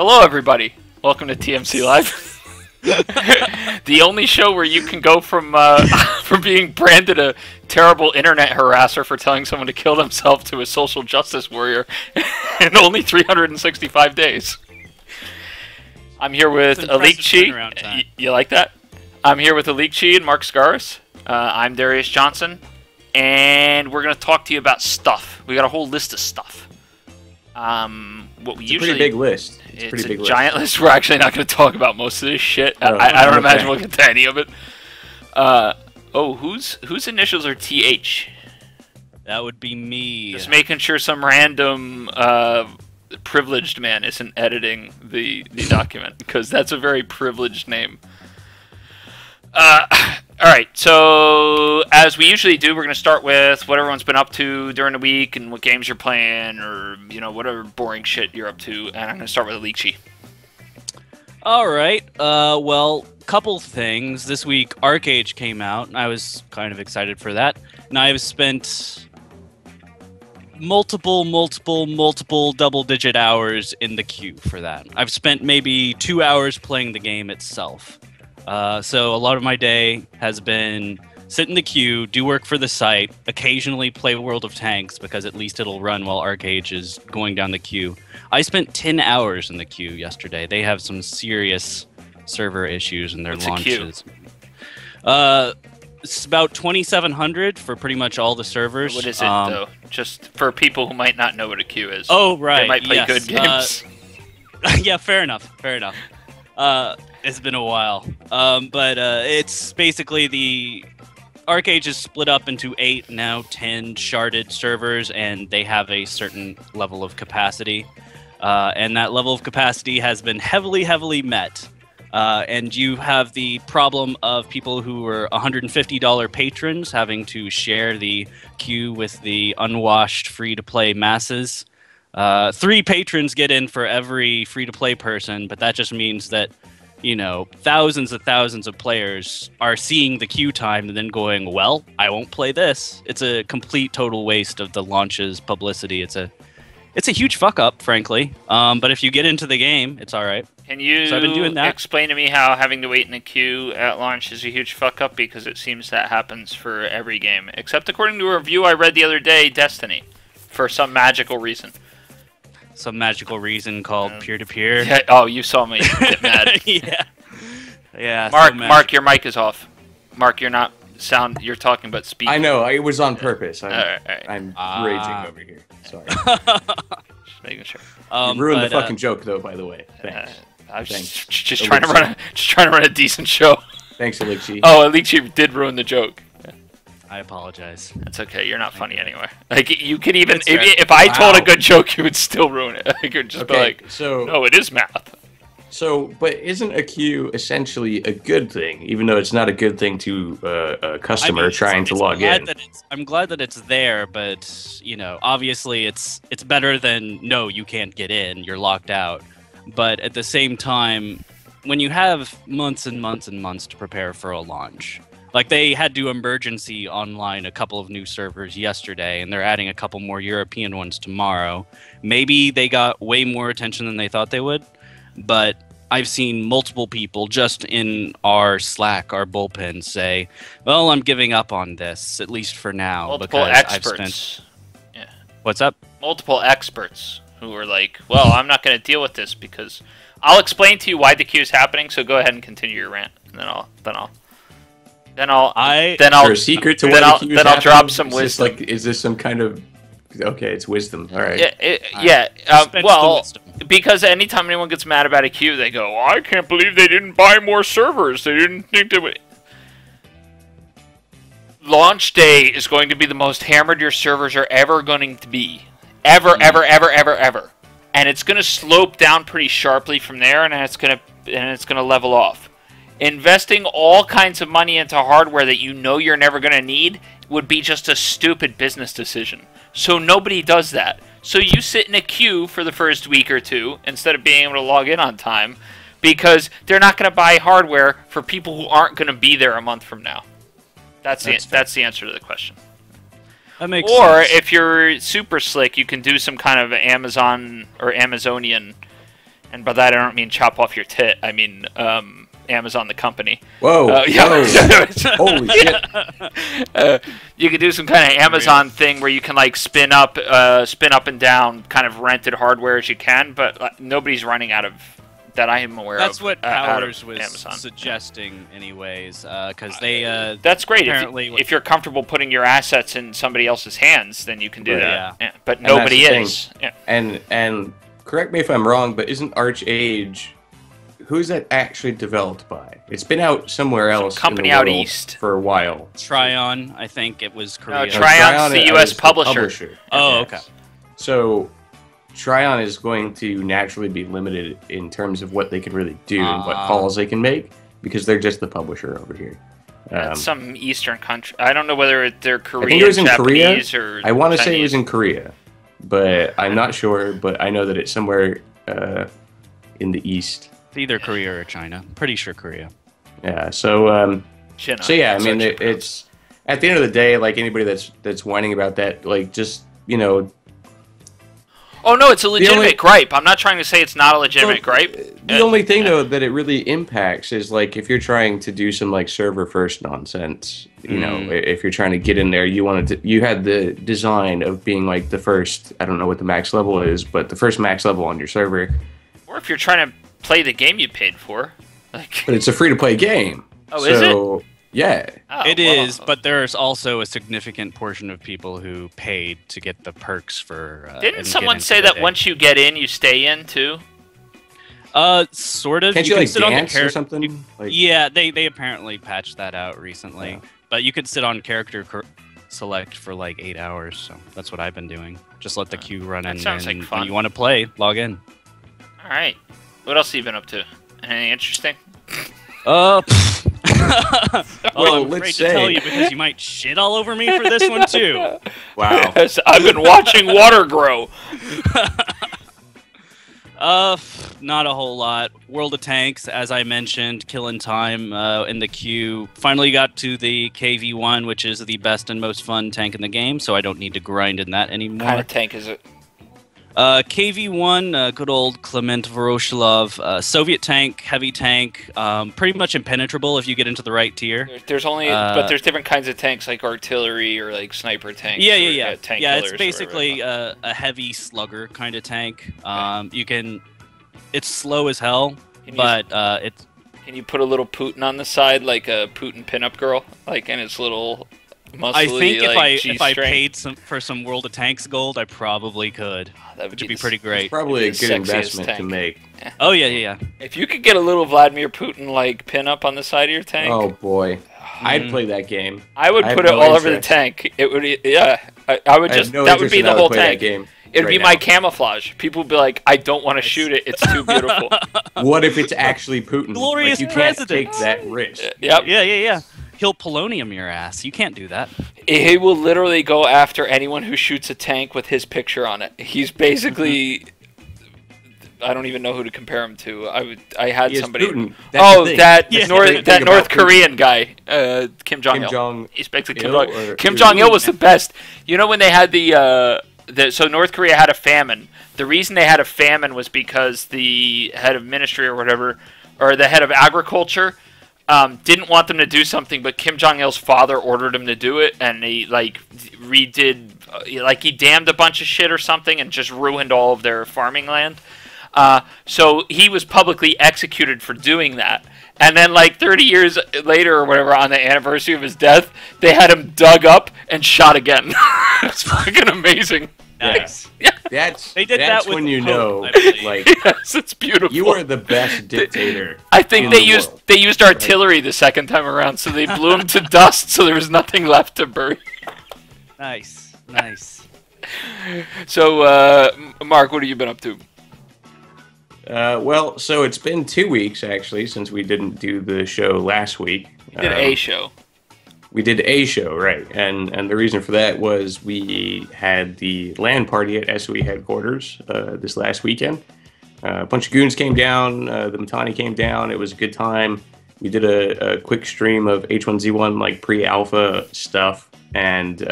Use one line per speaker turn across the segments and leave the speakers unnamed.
Hello, everybody. Welcome to TMC Live. The only show where you can go from from being branded a terrible internet harasser for telling someone to kill themselves to a social justice warrior in only 365 days. I'm here with Alik Chi. You like that? I'm here with Alik Chi and Mark Scaris. I'm Darius Johnson, and we're going to talk to you about stuff. We got a whole list of stuff. What we
it's
usually
a pretty big list.
It's a giant list. We're actually not going to talk about most of this shit. I don't imagine we'll get to any of it. Whose initials are TH?
That would be me.
Just making sure some random privileged man isn't editing the document, because that's a very privileged name. Alright, so as we usually do, we're going to start with what everyone's been up to during the week and what games you're playing, or, you know, whatever boring shit you're up to, and I'm going to start with Alik Chi.
Alright, well, couple things. This week, Arcade came out, and I was kind of excited for that, and I have spent multiple double-digit hours in the queue for that. I've spent maybe 2 hours playing the game itself. So a lot of my day has been sit in the queue, do work for the site, occasionally play World of Tanks, because at least it'll run while Arcade is going down the queue. I spent 10 hours in the queue yesterday. They have some serious server issues in their launches. It's about 2,700 for pretty much all the servers.
What is it, though? Just for people who might not know what a queue is.
Oh, right.
They might play good games.
Yeah, fair enough. It's been a while. But it's basically the Arcade is split up into 8, now 10 sharded servers, and they have a certain level of capacity. And that level of capacity has been heavily met. And you have the problem of people who are $150 patrons having to share the queue with the unwashed free-to-play masses. 3 patrons get in for every free-to-play person, but that just means that, you know, thousands of players are seeing the queue time and then going, well, I won't play this. It's a complete total waste of the launch's publicity. It's a huge fuck up, frankly. But if you get into the game, it's all right.
Can you
I've been doing that.
Explain to me how having to wait in a queue at launch is a huge fuck up? Because it seems that happens for every game, except according to a review I read the other day, Destiny, for some magical reason.
Some magical reason called peer-to-peer.
Yeah, oh, you saw me get mad.
Yeah.
Mark, your mic is off. Mark, you're not you're talking but speaking.
I know, it was on purpose.
All right.
I'm raging over here. Sorry.
Just making sure.
You ruined the fucking joke, though. By the way, thanks.
I was just trying to run a decent show.
Thanks, Alik Chi.
Oh, Alik Chi did ruin the joke.
I apologize.
That's okay. You're not funny anyway. Like, you could even if I told a good joke, you would still ruin it. I could just be like, no, it is math.
So, but isn't a queue essentially a good thing, even though it's not a good thing to a customer trying to log in?
I'm glad that it's there, but, you know, obviously it's better than, no, you can't get in, you're locked out. But at the same time, when you have months and months and months to prepare for a launch, like they had to emergency online a couple of new servers yesterday, and they're adding a couple more European ones tomorrow. Maybe they got way more attention than they thought they would, but I've seen multiple people just in our Slack, our bullpen, say, well, I'm giving up on this, at least for now.
Multiple experts.
What's up?
Multiple experts who are like, well, I'm not going to deal with this because I'll explain to you why the queue is happening, so go ahead and continue your rant, and then I'll drop some wisdom.
Is this some kind of... Okay, it's wisdom. All right.
Because anytime anyone gets mad about a queue, they go, oh, I can't believe they didn't buy more servers. They didn't think they would... Launch day is going to be the most hammered your servers are ever going to be. Ever. And it's going to slope down pretty sharply from there, and it's going to level off. Investing all kinds of money into hardware that you know you're never going to need would be just a stupid business decision. So nobody does that. So you sit in a queue for the first week or two instead of being able to log in on time, because they're not going to buy hardware for people who aren't going to be there a month from now. That's the answer to the question.
That makes sense.
Or if you're super slick, you can do some kind of Amazon or Amazonian And by that I don't mean chop off your tit. I mean Amazon the company.
Whoa!
Yeah.
Holy shit!
You could do some kind of Amazon thing where you can like spin up and down, kind of rented hardware as you can, but nobody's running out of that I am aware of.
That's what Powers was
Amazon
suggesting, anyways, because they.
That's great.
Apparently,
if you're comfortable putting your assets in somebody else's hands, then you can do that.
Yeah.
But
And that's
nobody
the
is.
thing.
Yeah.
And correct me if I'm wrong, but isn't Archage? Who's that actually developed by? It's been out somewhere else.
company
in the
out
world
east.
for a while.
Tryon, I think it was Korea.
Tryon's the U.S.
is the
publisher.
Oh,
Yes.
okay.
So Tryon is going to naturally be limited in terms of what they can really do and what calls they can make because they're just the publisher over here.
Some Eastern country. I don't know whether they're Korean,
I think it was in
Japanese,
Korea.
or
I want to say it
Chinese.
was in Korea, but I'm not sure. But I know that it's somewhere in the east.
It's either Korea or China. Pretty sure Korea.
Yeah. So
China.
so yeah, I
That's
mean,
actually
it's at the end of the day, like anybody that's whining about that, like just
Oh no, it's a legitimate
only-
gripe. I'm not trying to say it's not a legitimate gripe.
The only thing though that it really impacts is like if you're trying to do some like server first nonsense, if you're trying to get in there, you had the design of being like the first, I don't know what the max level is, but the first max level on your server.
Or if you're trying to play the game you paid for, like.
But it's a free to play game.
Oh, is it?
Yeah.
Oh,
It
well,
is, but there's also a significant portion of people who paid to get the perks for.
Didn't
and
someone
get
say
into the
that
day.
once you get in, you stay in too?
Sort of.
Can't you
can
like
sit on the
dance or something? Like,
Yeah, they apparently patched that out recently.
Yeah.
But you could sit on character select for like 8 hours, so that's what I've been doing. Just let the queue run
That
in,
sounds
and
like fun.
when you want to play, log in.
All right. What else have you been up to? Anything interesting?
Well,
Well,
I'm
let's
afraid
say-
to tell you because you might shit all over me for this one too.
Wow.
Yes, I've been watching water grow.
Not a whole lot. World of Tanks, as I mentioned, killing time in the queue. Finally got to the KV1, which is the best and most fun tank in the game, so I don't need to grind in that anymore.
What kind of tank is it?
KV1, good old Clement Voroshilov, Soviet tank, heavy tank, pretty much impenetrable if you get into the right tier.
There's only, but there's different kinds of tanks like artillery or like sniper tanks.
Yeah,
or,
yeah, yeah.
tank
Yeah,
killers
it's
or
basically
whatever.
a heavy slugger kind of tank. It's slow as hell,
Can you-
but it's
Can you put a little Putin on the side, like a Putin pinup girl, like in its little muscly,
I think
like,
if I
G-string?
paid for some World of Tanks gold, I probably could,
That
which would be
the-
pretty great.
Probably a
It'd be
good
the sexiest
investment to
tank.
make.
Oh yeah, yeah, yeah.
If you could get a little Vladimir Putin like pinup on the side of your tank,
Oh boy, I'd play that game.
I would
I have
put it
no
all over the
interest.
tank. It would, yeah. I would
I have
just
no
that would
interest
be
in
the
how to
whole
play that
tank.
game
It'd
right
be my
now.
camouflage. People would be like, I don't want to shoot it. It's too beautiful.
What if it's actually Putin?
Glorious
like, you can't
president.
take that risk.
Yep.
Yeah, yeah, yeah. He'll polonium your ass. You can't do that.
He will literally go after anyone who shoots a tank with his picture on it. He's basically. I don't even know who to compare him to. I had
He is
somebody.
Putin. That's the thing.
That
Yeah.
North
Great
that
thing
North
about Putin.
Korean guy, Kim Jong
Kim
Il.
Jong.
He's basically
Il
Kim Jong.
or
Kim
Il?
Jong Il was the best. You know when they had so North Korea had a famine. The reason they had a famine was because the head of ministry or whatever, or the head of agriculture, didn't want them to do something, but Kim Jong Il's father ordered him to do it, and he redid, he dammed a bunch of shit or something, and just ruined all of their farming land. So he was publicly executed for doing that. And then 30 years later or whatever, on the anniversary of his death, they had him dug up and shot again. It's fucking amazing.
Nice.
That's
They did
that's
that with
when you
Pope,
know,
I believe.
like
Yes, it's beautiful.
you are the best dictator.
I think
in
they
the
used
world.
they used artillery the second time around, so they blew him to dust, so there was nothing left to bury.
Nice, nice.
So, Mark, what have you been up to?
Well, so it's been 2 weeks actually since we didn't do the show last week.
You did a show.
We did a show, right? And the reason for that was we had the LAN party at SOE headquarters this last weekend. A bunch of goons came down. The Matani came down. It was a good time. We did a quick stream of H1Z1 pre-alpha stuff, and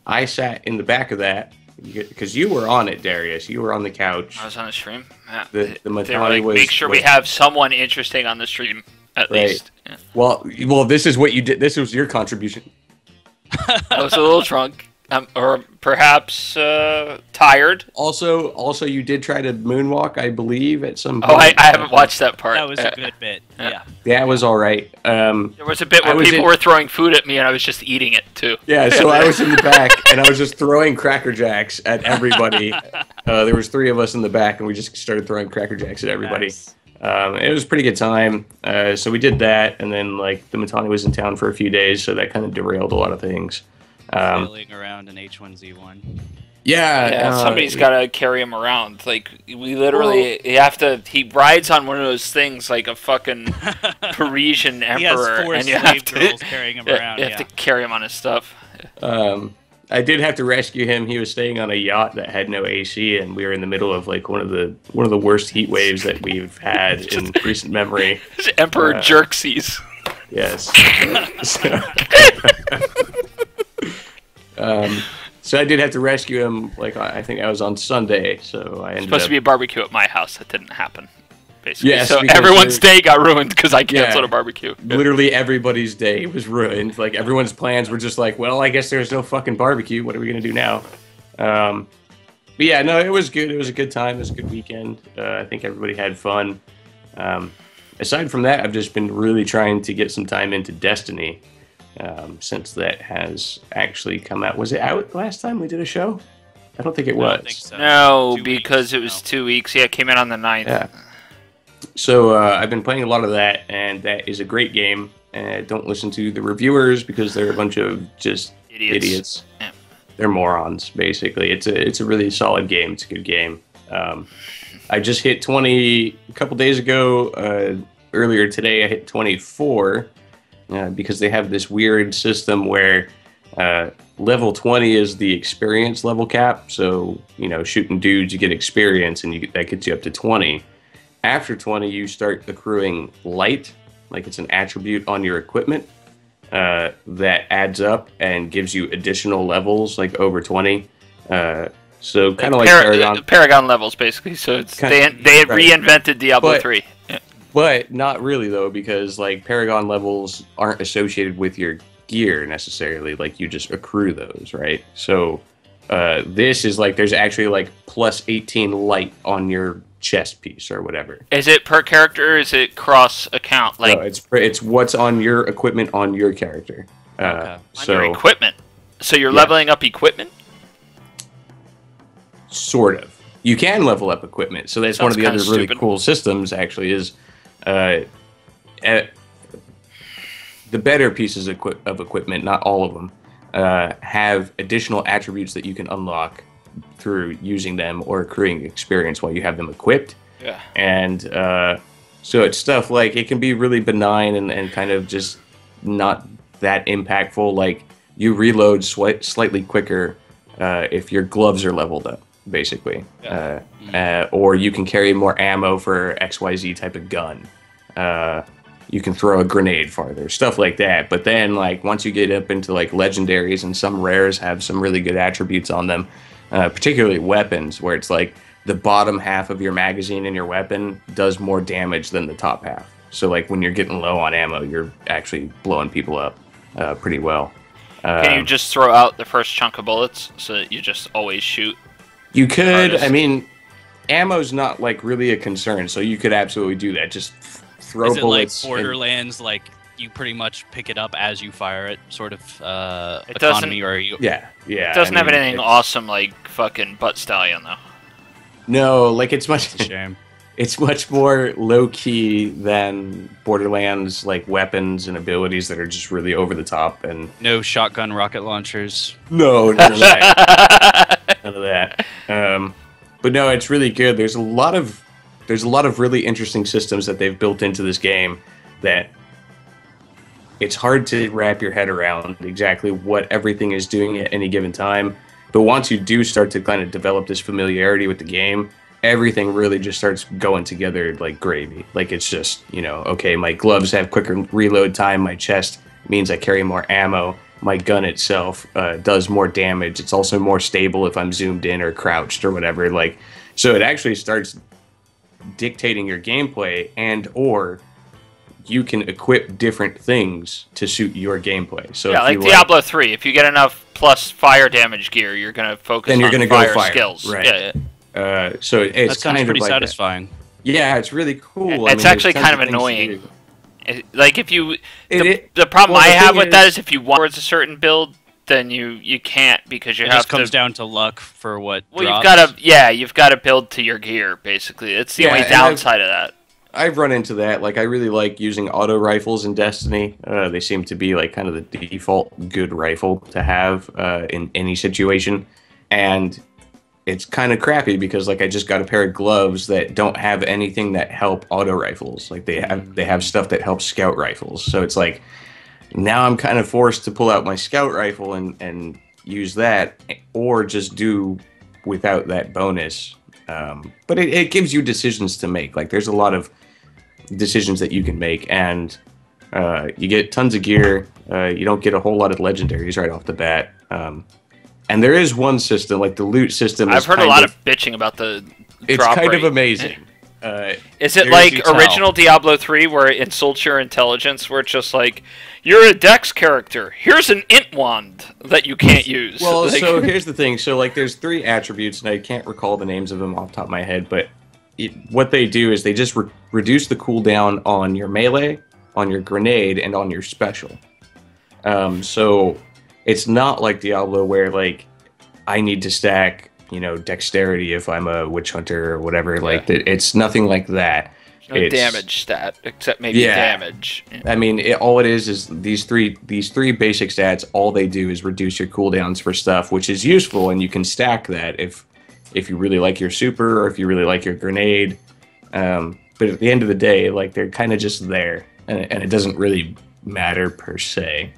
I sat in the back of that because you were on it, Darius. You were on the couch.
I was on the stream. Yeah.
The
They were
Matani
like,
was.
make sure we have someone interesting on the stream at least. Yeah.
Well, this is what you did. This was your contribution.
I was a little drunk, or perhaps tired.
Also, you did try to moonwalk, I believe, at some
Oh,
point.
I haven't watched that part.
That was a good bit. Yeah.
That was all right.
There was a bit where people were throwing food at me, and I was just eating it too.
Yeah, so I was in the back, and I was just throwing Cracker Jacks at everybody. There was 3 of us in the back, and we just started throwing Cracker Jacks at everybody.
Nice.
It was a pretty good time. So we did that, and then like the Matani was in town for a few days, so that kind of derailed a lot of things.
Sailing around an H1Z1.
Yeah,
somebody's got to carry him around. Like, we literally, you have to, he rides on one of those things like a fucking Parisian emperor.
He has 4
and you
slave
have to,
girls carrying him around.
You have to carry him on his stuff.
I did have to rescue him. He was staying on a yacht that had no AC, and we were in the middle of like one of the worst heat waves that we've had in recent memory.
Emperor Jerxes.
Yes. So I did have to rescue him. Like I think I was on Sunday, so I ended
Supposed
up.
to be a barbecue at my house. That didn't happen. Basically.
Yes,
so
because
everyone's day got ruined because I canceled
Yeah.
a barbecue.
Literally everybody's day was ruined. Like everyone's plans were just like, well, I guess there's no fucking barbecue. What are we gonna do now? But yeah, no, it was good. It was a good time. It was a good weekend. I think everybody had fun. Aside from that, I've just been really trying to get some time into Destiny since that has actually come out. Was it out last time we did a show? I don't think it was.
I don't think so.
No,
2
because
weeks,
it was
no.
2 weeks. Yeah, it came out on the 9th.
Yeah. So I've been playing a lot of that, and that is a great game. And don't listen to the reviewers because they're a bunch of just idiots.
Yeah.
They're morons, basically. It's a really solid game. It's a good game. I just hit 20 a couple days ago. Earlier today, I hit 24 because they have this weird system where level 20 is the experience level cap. So, you know, shooting dudes, you get experience, and that gets you up to 20. After 20, you start accruing light, like it's an attribute on your equipment that adds up and gives you additional levels, like over 20. So kind of like
Paragon levels, basically. So it's they had reinvented Diablo 3. Yeah.
But not really, though, because like Paragon levels aren't associated with your gear necessarily. Like you just accrue those, right? So this is like there's actually like plus 18 light on your chest piece or whatever.
Is it per character or is it cross account? Like,
no, it's what's on your equipment on your character.
Okay.
on
So
your equipment. So you're
Yeah.
leveling up equipment?
sort of. You can level up equipment. So that's one of
Sounds
the other
kinda
really
stupid.
cool systems actually is the better pieces of equipment, not all of them, have additional attributes that you can unlock through using them or accruing experience while you have them equipped.
Yeah.
And so it's stuff like it can be really benign and kind of just not that impactful. Like you reload slightly quicker if your gloves are leveled up, basically.
Yeah.
Or you can carry more ammo for XYZ type of gun. You can throw a grenade farther, stuff like that. But then, like, once you get up into, like, legendaries and some rares have some really good attributes on them, particularly weapons, where it's like the bottom half of your magazine in your weapon does more damage than the top half. So, like, when you're getting low on ammo, you're actually blowing people up pretty well.
Can you just throw out the first chunk of bullets so that you just always shoot?
You could.
Hardest.
I mean, ammo's not, like, really a concern, so you could absolutely do that. Just throw
Is it like
bullets.
Borderlands, like you pretty much pick it up as you fire it, sort of
It
economy,
doesn't-
or you?
Yeah.
It doesn't
I
have
mean,
anything
it's-
awesome like fucking Butt Stallion, though.
No, like, it's much...
It's a shame.
It's much more low-key than Borderlands, like, weapons and abilities that are just really over the top, and...
No shotgun rocket launchers.
No, none of that. None of that. But no, it's really good. There's a lot of really interesting systems that they've built into this game that it's hard to wrap your head around exactly what everything is doing at any given time. But once you do start to kind of develop this familiarity with the game, everything really just starts going together like gravy. Like it's just, you know, okay, my gloves have quicker reload time, my chest means I carry more ammo, my gun itself does more damage. It's also more stable if I'm zoomed in or crouched or whatever. Like, so it actually starts dictating your gameplay, and or you can equip different things to suit your gameplay. So
yeah, like Diablo 3, if you get enough plus fire damage gear, you're gonna focus
then you're
on
gonna
fire,
go fire
skills.
right.
Yeah.
So it's
That sounds
kind of
pretty
like
satisfying.
that. Yeah, it's really cool.
It's actually kind of annoying. Like if you, the problem
well,
I
the
have
thing
with that
is
is if you want towards a certain build, then you can't because you
It
have
just comes
to.
down to luck for what
Well,
drops.
you've got to build to your gear basically. It's the
Yeah,
only
and
downside of that.
I've run into that. Like, I really like using auto rifles in Destiny. They seem to be like kind of the default good rifle to have in any situation. And it's kind of crappy because like I just got a pair of gloves that don't have anything that help auto rifles. Like they have stuff that helps scout rifles. So it's like now I'm kind of forced to pull out my scout rifle and use that, or just do without that bonus. But it gives you decisions to make. Like there's a lot of decisions that you can make, and you get tons of gear. You don't get a whole lot of legendaries right off the bat. And there is one system, like the loot system.
I've heard a lot of bitching about the
it's
drop
kind
rate.
of amazing.
Is it like original Diablo 3 where it insults your intelligence, where it's just like, you're a dex character, here's an int wand that you can't use?
Well,
like,
so here's the thing. So like there's 3 attributes, and I can't recall the names of them off the top of my head, but what they do is they just reduce the cooldown on your melee, on your grenade, and on your special. So it's not like Diablo where like I need to stack, dexterity if I'm a witch hunter or whatever. Like it's nothing like that.
no damage stat, except maybe damage. Yeah.
I mean, all it is these three basic stats. All they do is reduce your cooldowns for stuff, which is useful, and you can stack that if you really like your super or if you really like your grenade. But at the end of the day, like they're kind of just there, and it doesn't really matter per se.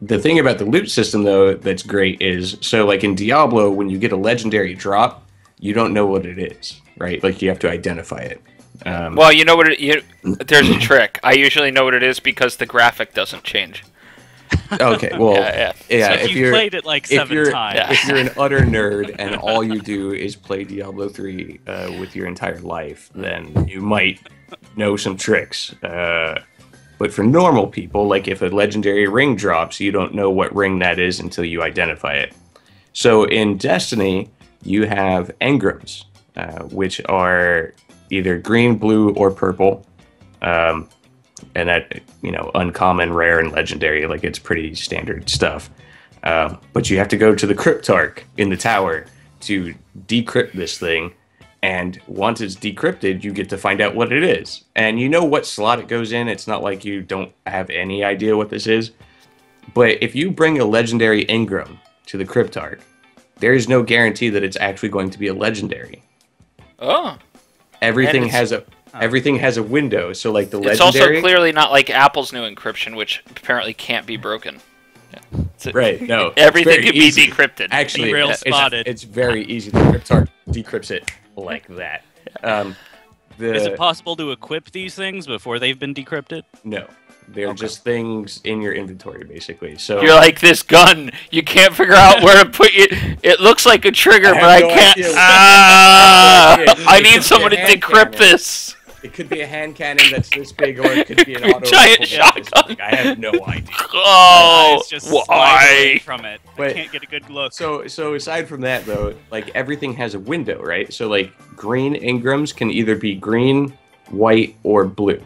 The thing about the loot system, though, that's great is, so like in Diablo, when you get a legendary drop, you don't know what it is, right? Like you have to identify it.
Well, you know what? There's a trick. I usually know what it is because the graphic doesn't change.
Okay, well, yeah.
So if you've played it like 7 times.
If you're an utter nerd and all you do is play Diablo 3 with your entire life, then you might know some tricks. But for normal people, like if a legendary ring drops, you don't know what ring that is until you identify it. So in Destiny, you have engrams, which are either green, blue, or purple. And that, uncommon, rare, and legendary, like it's pretty standard stuff. But you have to go to the cryptarch in the tower to decrypt this thing. And once it's decrypted, you get to find out what it is. And you know what slot it goes in. It's not like you don't have any idea what this is. But if you bring a legendary engram to the cryptarch, there is no guarantee that it's actually going to be a legendary.
Oh.
Everything has a window. So like the legendary...
It's also clearly not like Apple's new encryption, which apparently can't be broken.
Right, no.
Everything can be decrypted.
Actually, it's very easy. The cryptarch decrypts it like that.
Is it possible to equip these things before they've been decrypted?
No. They're just things in your inventory, basically. So
you're like, this gun, you can't figure out where to put it. It looks like a trigger, but I can't. I need someone to decrypt this.
It could be a hand cannon that's this big, or it could be an auto
giant shotgun.
I have no idea.
Oh,
it's just
why?
From it. I can't get a good look.
So aside from that, though, like everything has a window, right? So like green engrams can either be green, white, or blue.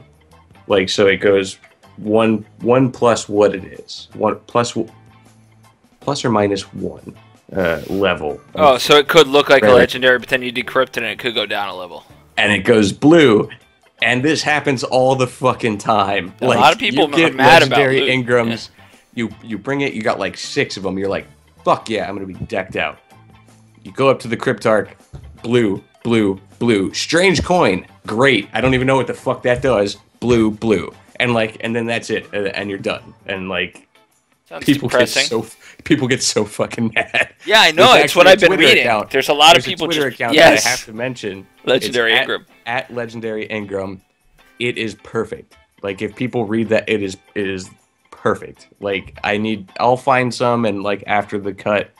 Like so, it goes one plus what it is, one plus or minus 1 level.
Oh, so it could look like a legendary, but then you decrypt it and it could go down a level.
And it goes blue. And this happens all the fucking time.
A lot of people
you get
are mad about
legendary
loot.
engrams. Yeah. You bring it. You got like 6 of them. You're like, fuck yeah, I'm gonna be decked out. You go up to the cryptarch, blue, blue, blue. Strange coin, great. I don't even know what the fuck that does. Blue, blue, and then that's it, and you're done. And like, people get so fucking mad.
Yeah, I know. It's what I've been reading.
Account.
There's a lot of people.
Twitter account that I have to mention.
Legendary engram.
At Legendary Engram, it is perfect. Like if people read that, it is perfect. Like I'll find some, and like after the cut,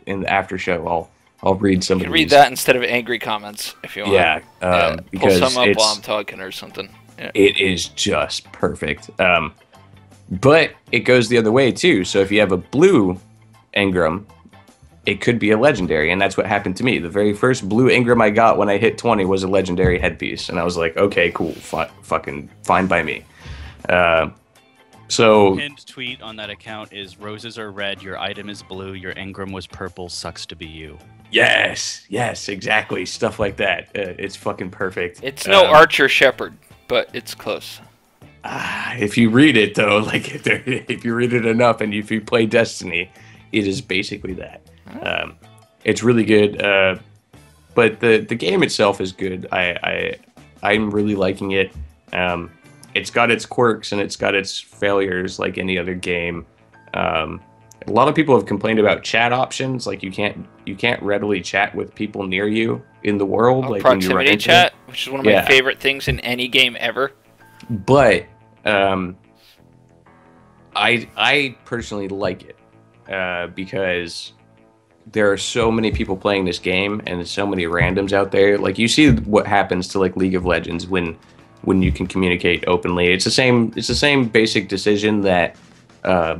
in the after show, I'll read some.
You
of
can read
these.
that instead of angry comments if you want.
Yeah,
Pull
because
some up while I'm talking or something. Yeah.
it is just perfect. But it goes the other way too. So if you have a blue Engram, it could be a legendary, and that's what happened to me. The very first blue Engram I got when I hit 20 was a legendary headpiece, and I was like, okay, cool, fucking fine by me. So
Pinned tweet on that account is roses are red, your item is blue, your Engram was purple, sucks to be you.
yes, exactly, stuff like that. It's fucking perfect.
It's no Archer Shepherd, but it's close.
If you read it though, like if you read it enough, and if you play Destiny, it is basically that. It's really good, but the game itself is good. I'm really liking it. It's got its quirks and it's got its failures, like any other game. A lot of people have complained about chat options, like you can't readily chat with people near you in the world, like when you run
proximity
into
chat,
them.
which is one of my favorite things in any game ever.
But I personally like it because there are so many people playing this game and so many randoms out there. Like you see what happens to like League of Legends when you can communicate openly. It's the same basic decision that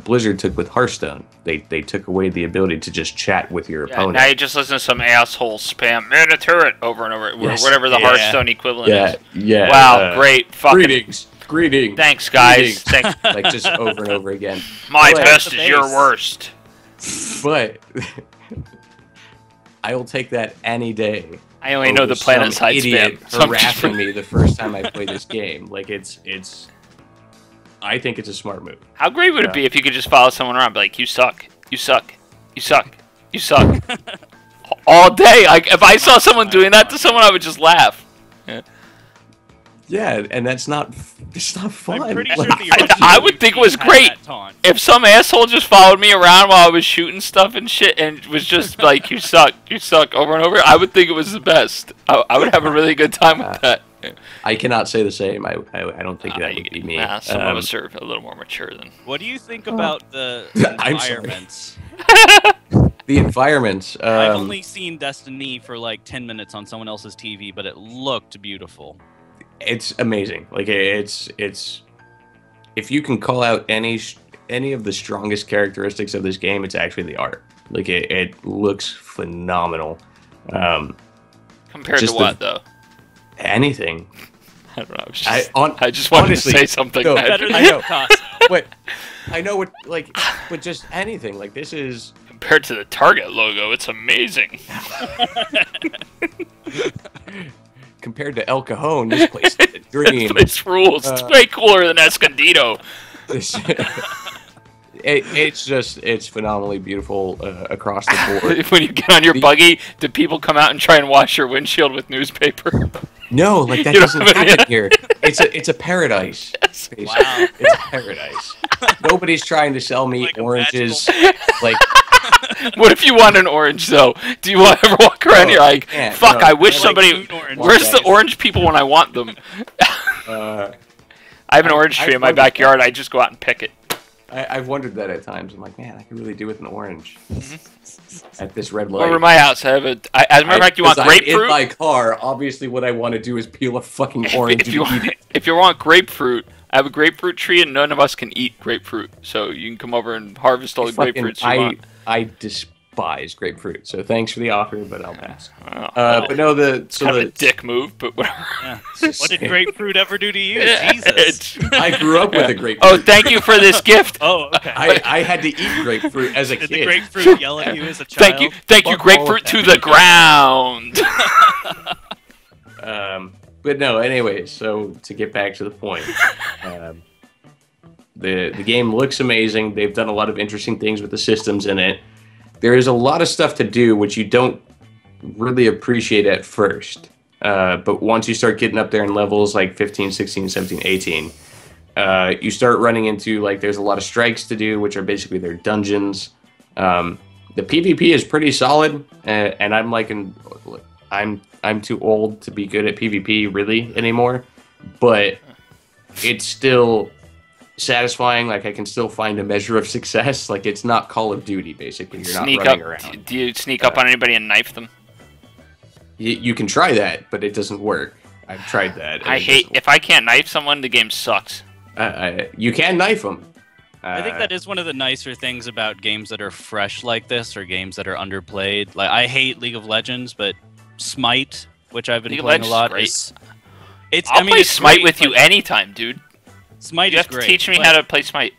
Blizzard took with Hearthstone. They took away the ability to just chat with your opponent.
Now you just listen to some asshole spam "man a turret" over and over, whatever the Hearthstone equivalent is.
Yeah.
Wow, great. Fucking
Greetings.
Thanks, guys. Thanks.
Like just over and over again.
My best is your worst.
But I will take that any day.
I only know the planet side
idiot
spam. So
harassing me the first time I play this game. Like it's. I think it's a smart move.
How great would it be if you could just follow someone around, and be like, "You suck, you suck, you suck, you suck," all day? Like if I saw someone doing that to someone, I would just laugh.
Yeah, and it's not fun.
I'm pretty
Like,
sure the
I would think it was great if some asshole just followed me around while I was shooting stuff and shit, and was just like, you suck, over and over. I would think it was the best. I would have a really good time with that.
I cannot say the same. I don't think that would be me.
Some of us are a little more mature than.
What do you think about the
I'm sorry.
environments?
The environments.
I've only seen Destiny for like 10 minutes on someone else's TV, but it looked beautiful.
It's amazing. Like it's if you can call out any of the strongest characteristics of this game, it's actually the art. Like it looks phenomenal.
Compared to what though?
Anything.
I don't know. I just wanted
honestly,
to say something.
No,
Better than
I know.
Picasso.
But I know what but just anything. Like this is
compared to the Target logo, it's amazing.
Compared to El Cajon, this place is a dream.
This place rules. It's way cooler than Escondido.
It's phenomenally beautiful across the board.
When you get on your buggy, do people come out and try and wash your windshield with newspaper?
No, like that doesn't happen here. It's a paradise.
Yes.
Wow.
It's a paradise. Nobody's trying to sell me
Like a
oranges.
magical-
Like
What if you want an orange though? Do you ever walk around here like,
can't.
fuck?
No,
I wish
I like
somebody.
orange.
Where's the orange people when I want them? I have an orange tree in my backyard. I just go out and pick it.
I've wondered that at times. I'm like, man, I could really do with an orange at this red light.
Over my house, I have a. As a matter of fact, you want grapefruit?
In my car, obviously, what I want to do is peel a fucking orange and eat it.
If you want grapefruit, I have a grapefruit tree, and none of us can eat grapefruit. So you can come over and harvest all the grapefruits you want.
I despise grapefruit, so thanks for the offer, but I'll pass.
But
no,
it's kind of a dick move, but whatever.
Yeah. What did grapefruit ever do to you?
Yeah,
Jesus.
I grew up with a grapefruit.
Oh, thank you for this gift.
Oh, okay.
I had to eat grapefruit as a
Did
kid.
the grapefruit yell at you as a child?
Thank you, grapefruit to the ground.
But no, anyway, so to get back to the point, the game looks amazing. They've done a lot of interesting things with the systems in it. There is a lot of stuff to do which you don't really appreciate at first. But once you start getting up there in levels like 15, 16, 17, 18, you start running into, like, there's a lot of strikes to do, which are basically their dungeons. The PvP is pretty solid, and I'm like, I'm too old to be good at PvP really anymore, but it's still satisfying. Like I can still find a measure of success. Like it's not Call of Duty, basically. You're not
Sneak
running
up.
around.
Do you sneak up on anybody and knife them?
You can try that, but it doesn't work. I've tried that.
I hate if I can't knife someone, the game sucks.
You can knife them.
I think that is one of the nicer things about games that are fresh like this, or games that are underplayed. Like I hate League of Legends, but Smite, which I've been playing a lot,
I'll play Smite with you anytime, dude.
Smite
you
is
have
great.
to teach me how to play Smite.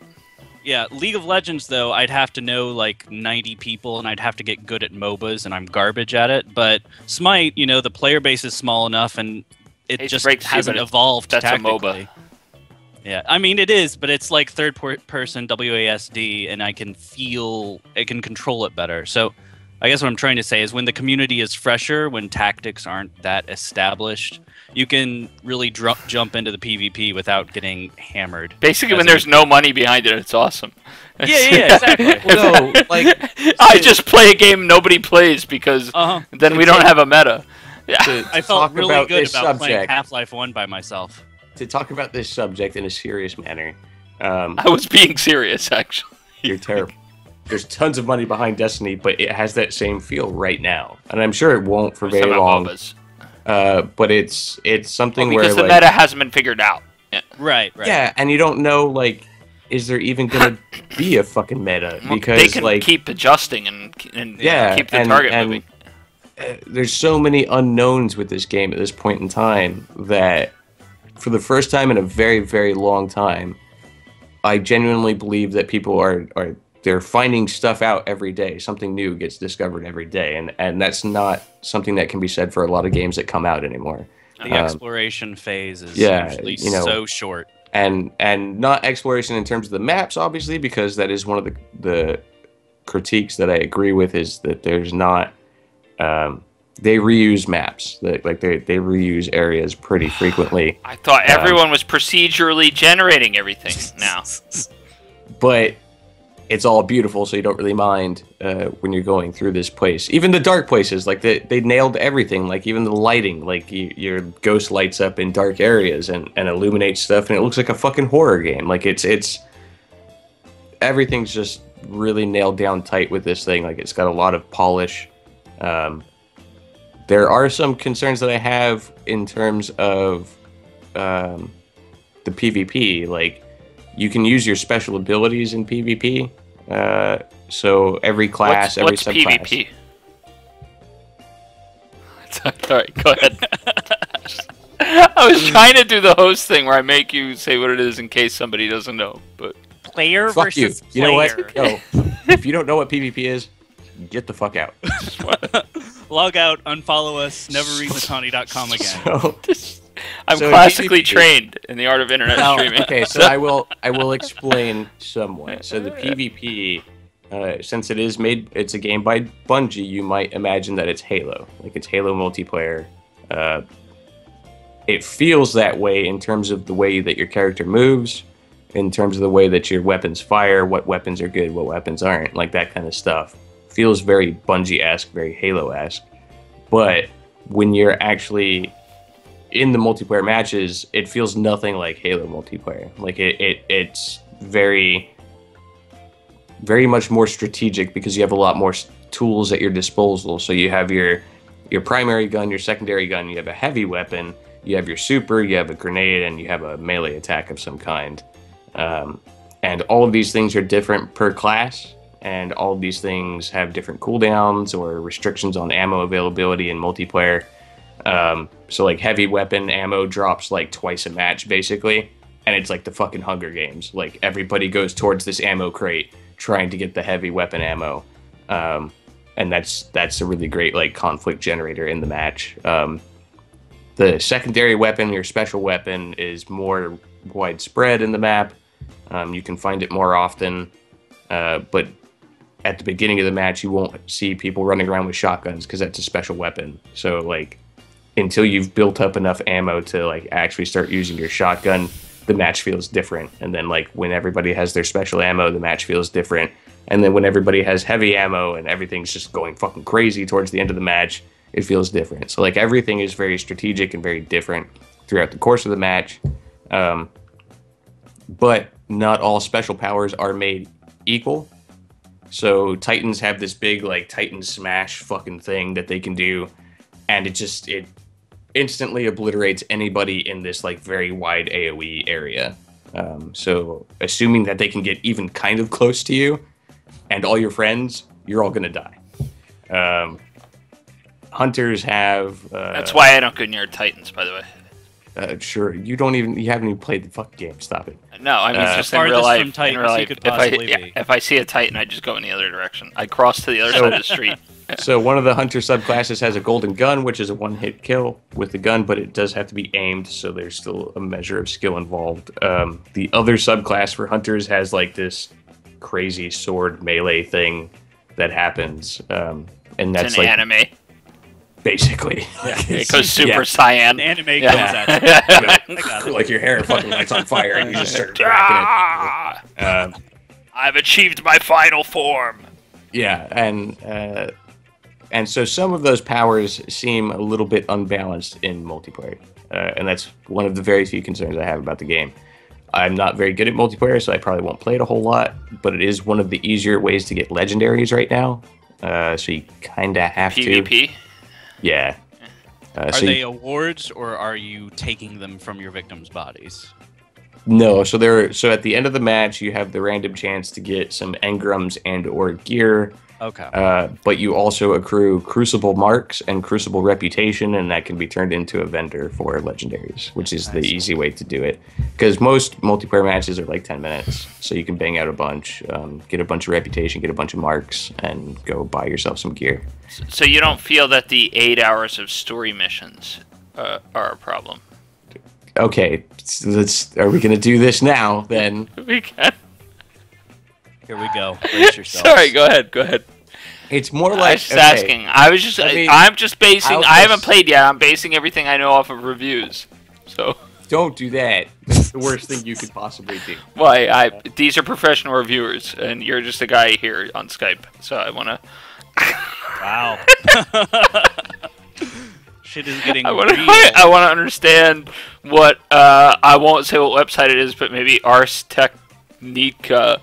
Yeah, League of Legends, though, I'd have to know, like, 90 people, and I'd have to get good at MOBAs, and I'm garbage at it. But Smite, you know, the player base is small enough, and it just hasn't evolved tactically.
That's a MOBA.
Yeah, I mean, it is, but it's like third-person WASD, and I can control it better. So I guess what I'm trying to say is when the community is fresher, when tactics aren't that established, you can really jump into the PvP without getting hammered.
Basically, when there's no money behind it, it's awesome.
Yeah, exactly.
No, like
I just play a game nobody plays because then we don't have a meta. Yeah.
I felt really good about playing Half-Life 1 by myself.
To talk about this subject in a serious manner,
I was being serious, actually.
You're terrible. There's tons of money behind Destiny, but it has that same feel right now, and I'm sure it won't for very long. But it's something
because
where
the meta hasn't been figured out. Yeah.
Right.
Yeah, and you don't know, like, is there even gonna be a fucking meta? Because
they can
like
keep adjusting and keep the target moving.
There's so many unknowns with this game at this point in time that, for the first time in a very, very long time, I genuinely believe that people they're finding stuff out every day. Something new gets discovered every day, and that's not something that can be said for a lot of games that come out anymore.
The exploration phase is usually so short.
And not exploration in terms of the maps, obviously, because that is one of the critiques that I agree with, is that there's not... they reuse maps. They reuse areas pretty frequently.
I thought everyone was procedurally generating everything now.
But it's all beautiful, so you don't really mind when you're going through this place. Even the dark places, like they nailed everything. Like even the lighting, like your ghost lights up in dark areas and illuminates stuff, and it looks like a fucking horror game. Like it's everything's just really nailed down tight with this thing. Like it's got a lot of polish. There are some concerns that I have in terms of the PvP. Like, you can use your special abilities in PvP. So every class, every subclass. What's PvP?
Sorry, go ahead. I was trying to do the host thing where I make you say what it is in case somebody doesn't know. But
player
fuck
versus player.
You know what? No. If you don't know what PvP is, get the fuck out.
Log out, unfollow us, never read Matani.com again.
I'm classically trained in the art of internet streaming.
Okay, so I will explain somewhat. So the PvP, since it's a game by Bungie, you might imagine that it's Halo. Like it's Halo multiplayer. It feels that way in terms of the way that your character moves, in terms of the way that your weapons fire, what weapons are good, what weapons aren't, like that kind of stuff. Feels very Bungie-esque, very Halo-esque. But when you're actually in the multiplayer matches, it feels nothing like Halo multiplayer. Like it's very, very much more strategic because you have a lot more tools at your disposal. So you have your primary gun, your secondary gun, you have a heavy weapon, you have your super, you have a grenade, and you have a melee attack of some kind. And all of these things are different per class. And all of these things have different cooldowns or restrictions on ammo availability in multiplayer. So like heavy weapon ammo drops like twice a match basically, and it's like the fucking Hunger Games. Like everybody goes towards this ammo crate trying to get the heavy weapon ammo, and that's a really great like conflict generator in the match. The secondary weapon, your special weapon, is more widespread in the map. You can find it more often, but at the beginning of the match, you won't see people running around with shotguns because that's a special weapon. So like, until you've built up enough ammo to like actually start using your shotgun, the match feels different. And then like when everybody has their special ammo, the match feels different. And then when everybody has heavy ammo and everything's just going fucking crazy towards the end of the match, it feels different. So like everything is very strategic and very different throughout the course of the match. But not all special powers are made equal. So Titans have this big like Titan smash fucking thing that they can do, and it instantly obliterates anybody in this like very wide AoE area. So assuming that they can get even kind of close to you and all your friends, you're all gonna die. Hunters have.
That's why I don't go near Titans, by the way.
Sure, you haven't even played the fucking game. Stop it.
No, I mean just in
farthest
real life.
from Titans
in real
you
life,
could possibly be.
if I see a Titan, I just go in the other direction. I cross to the other side of the street.
So one of the hunter subclasses has a golden gun, which is a one-hit kill with the gun, but it does have to be aimed, so there's still a measure of skill involved. The other subclass for hunters has like this crazy sword melee thing that happens, and that's
It's an
like
anime.
basically
It goes Super Saiyan.
An anime
Yeah.
comes at you. I got it.
like your hair fucking lights on fire and you just start cracking
Ah!
it.
I've achieved my final form.
Yeah, and so some of those powers seem a little bit unbalanced in multiplayer, and that's one of the very few concerns I have about the game. I'm not very good at multiplayer, so I probably won't play it a whole lot, but it is one of the easier ways to get legendaries right now, so you kind of have to.
PvP?
Yeah.
Are
so
they awards, or are you taking them from your victims' bodies?
No, so at the end of the match, you have the random chance to get some engrams and or gear.
Okay.
But you also accrue Crucible marks and Crucible reputation, and that can be turned into a vendor for legendaries, which is the easy way to do it. Because most multiplayer matches are like 10 minutes, so you can bang out a bunch, get a bunch of reputation, get a bunch of marks, and go buy yourself some gear.
So you don't feel that the 8 hours of story missions are a problem?
Okay, are we going to do this now, then?
We can.
Here we go. Brace yourselves.
Sorry, go ahead.
It's more
I
like...
was just asking. I was just... I'm just basing... I haven't played yet. I'm basing everything I know off of reviews. So...
Don't do that. That's the worst thing you could possibly do.
Why? These are professional reviewers, and you're just a guy here on Skype. So I want to...
Wow. Shit is getting
I
real.
want to understand what... I won't say what website it is, but maybe Ars Technica...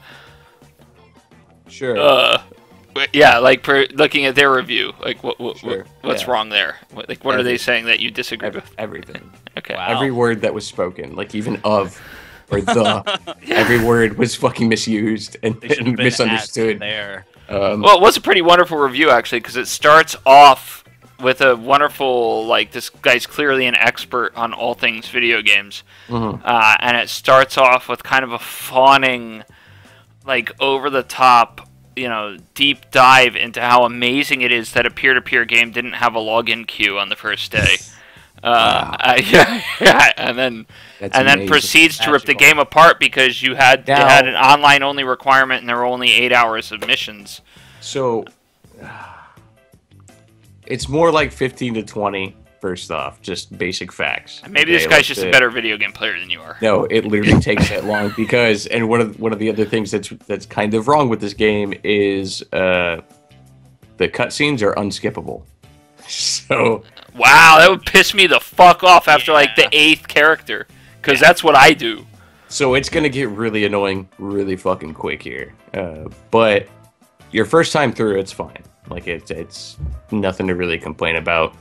Sure.
Yeah, like for looking at their review, like
Sure.
what's wrong there? What are they saying that you disagree with?
Everything.
Okay.
Wow.
Every word that was spoken, like even of or the, every word was fucking misused and,
They should have
and
been
misunderstood.
there.
Well, it was a pretty wonderful review actually, because it starts off with a wonderful like this guy's clearly an expert on all things video games, and it starts off with kind of a fawning, like over the top, deep dive into how amazing it is that a peer-to-peer game didn't have a login queue on the first day. Yeah, and then
amazing.
proceeds to rip the
Magical.
game apart because you had
Now-
it had an online only requirement and there were only 8 hours of missions.
So it's more like 15 to 20. First off, just basic facts.
Maybe this
Okay,
guy's
like
just a better video game player than you are.
No, it literally takes that long because, and one of the other things that's kind of wrong with this game is the cutscenes are unskippable. So
Wow, that would piss me the fuck off after like the 8th character, because that's what I do.
So it's gonna get really annoying really fucking quick here. But your first time through, it's fine. Like it's nothing to really complain about.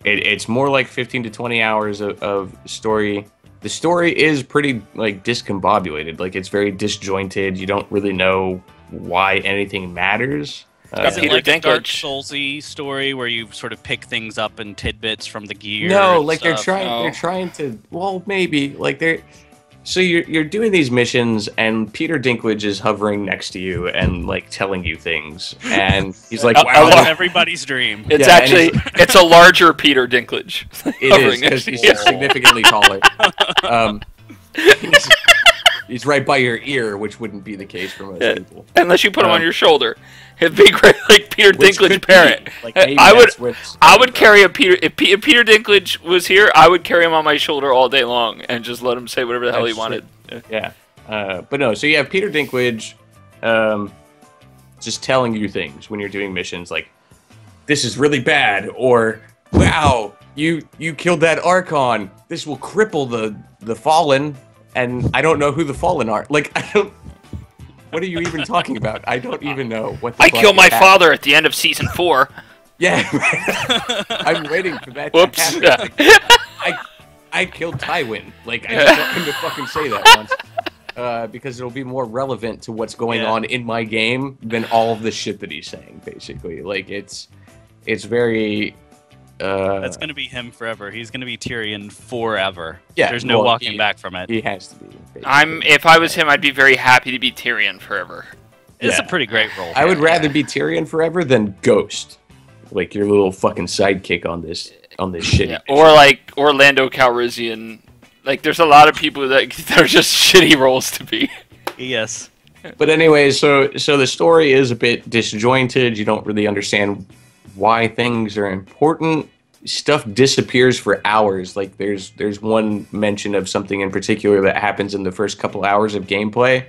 It's more like 15 to 20 hours of story. The story is pretty like discombobulated. Like it's very disjointed. You don't really know why anything matters.
Is it
Peter
like a Dark
Dinklage.
Soulsy story where you sort of pick things up in tidbits from the gear?
No,
and
like they're
stuff?
trying.
No.
They're trying to. Well, maybe like they're. So you're doing these missions, and Peter Dinklage is hovering next to you and like telling you things, and he's like,
I
"Wow,
love-
Everybody's dream.
It's
Yeah, and
actually it's a larger Peter Dinklage.
it
Hovering
is
next
because
to
he's
you.
significantly taller." He's right by your ear, which wouldn't be the case for most
Yeah.
people.
Unless you put him on
Um,
your shoulder, it'd be great like Peter
Which could
Dinklage
be.
parent.
Like, maybe
I would
that's what's-
I would carry a Peter if Peter Dinklage was here. I would carry him on my shoulder all day long and just let him say whatever the hell he
That's
wanted.
Yeah, but no. So you have Peter Dinklage, just telling you things when you're doing missions, like this is really bad, or wow, you killed that Archon. This will cripple the Fallen. and I don't know who the Fallen are. Like, I don't. What are you even talking about? I don't even know what.
I kill my father at the end of season 4.
Yeah, I'm waiting for that.
Whoops.
To happen. Like, I killed Tywin. Like, I just want him to fucking say that once. Because it'll be more relevant to what's going on in my game than all of the shit that he's saying, basically. Like, it's very...
That's going to be him forever. He's going to be Tyrion forever.
Yeah,
There's no walking back from it.
He has to be.
If I was him, I'd be very happy to be Tyrion forever.
It's a pretty great role.
I would rather be Tyrion forever than Ghost. Like, your little fucking sidekick on this shitty.
Yeah. Or like Orlando Calrissian. Like, there's a lot of people that are just shitty roles to be.
Yes.
But anyway, so the story is a bit disjointed. You don't really understand why things are important. Stuff disappears for hours. Like, there's one mention of something in particular that happens in the first couple hours of gameplay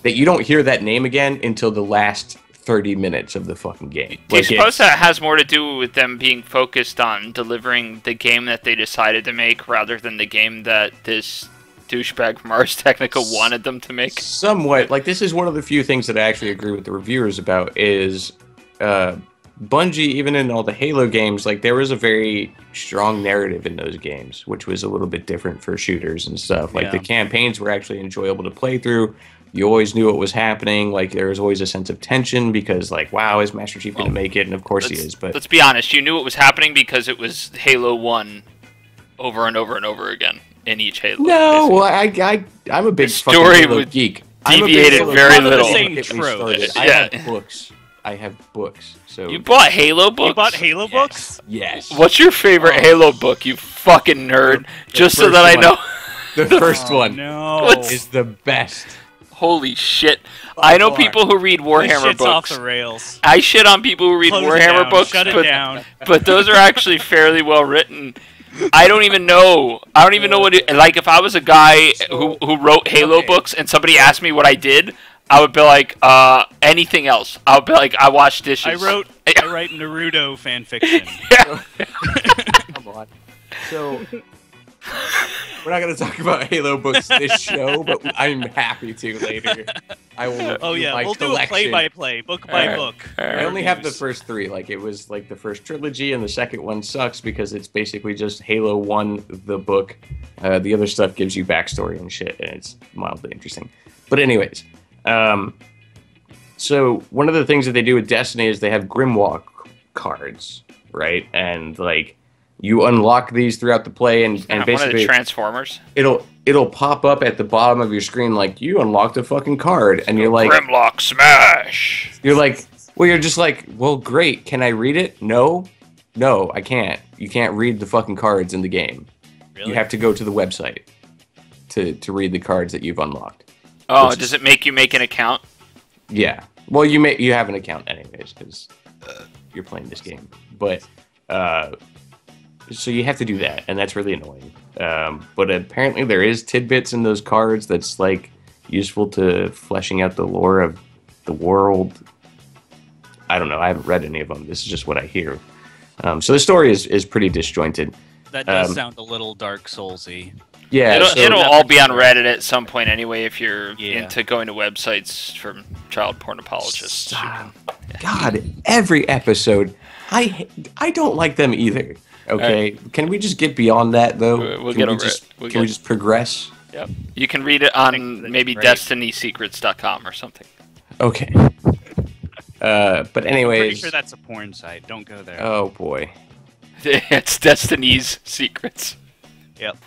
that you don't hear that name again until the last 30 minutes of the fucking game.
Do you suppose that has more to do with them being focused on delivering the game that they decided to make rather than the game that this douchebag from Ars Technica wanted them to make?
Somewhat. Like, this is one of the few things that I actually agree with the reviewers about is Bungie, even in all the Halo games, like, there was a very strong narrative in those games, which was a little bit different for shooters and stuff. Like, the campaigns were actually enjoyable to play through. You always knew what was happening. Like, there was always a sense of tension because, like, wow, is Master Chief going to make it? And of course he is. But
let's be honest, you knew what was happening because it was Halo 1 over and over and over again in each Halo.
No, well, I'm a big fucking Halo geek.
Deviated very little.
I have books. So
you bought Halo books?
You bought Halo books?
Yes.
What's your favorite Halo book, you fucking nerd? Just so that I know.
The first one is the best.
Holy shit. I know people who read Warhammer books.
Off the rails.
I shit on people who read Warhammer books, but those are actually fairly well written. I don't even know what it, like, if I was a guy who wrote Halo books and somebody asked me what I did, I would be like, anything else. I would be like, I wash dishes.
I write Naruto fanfiction.
Come on. So we're not going to talk about Halo books this show, but I'm happy to later. I will.
We'll do a play-by-play, book by book.
I only have the first 3. Like, it was like the first trilogy, and the second one sucks because it's basically just Halo 1, the book. The other stuff gives you backstory and shit, and it's mildly interesting. But anyways, so one of the things that they do with Destiny is they have Grimwalk cards, right? And like, you unlock these throughout the play, and basically
one of the Transformers.
It'll pop up at the bottom of your screen like, you unlocked a fucking card, and you're like,
Grimlock smash.
You're like, you're just like, well, great. Can I read it? No, I can't. You can't read the fucking cards in the game. Really? You have to go to the website to read the cards that you've unlocked.
Oh, does it make you make an account?
Yeah. Well, you have an account anyways because you're playing this game, but. So you have to do that, and that's really annoying. But apparently there is tidbits in those cards that's, like, useful to fleshing out the lore of the world. I don't know. I haven't read any of them. This is just what I hear. So the story is pretty disjointed.
That does sound a little Dark Soulsy.
Yeah,
it'll all be on Reddit at some point anyway if you're into going to websites from child porn apologists.
God, every episode, I don't like them either. Okay, can we just get beyond that, though?
We'll get over it.
Can we just progress?
Yep. You can read it on maybe DestinySecrets.com or something.
Okay. But anyways...
I'm pretty sure that's a porn site. Don't go there.
Oh, boy.
It's Destiny's Secrets.
Yep.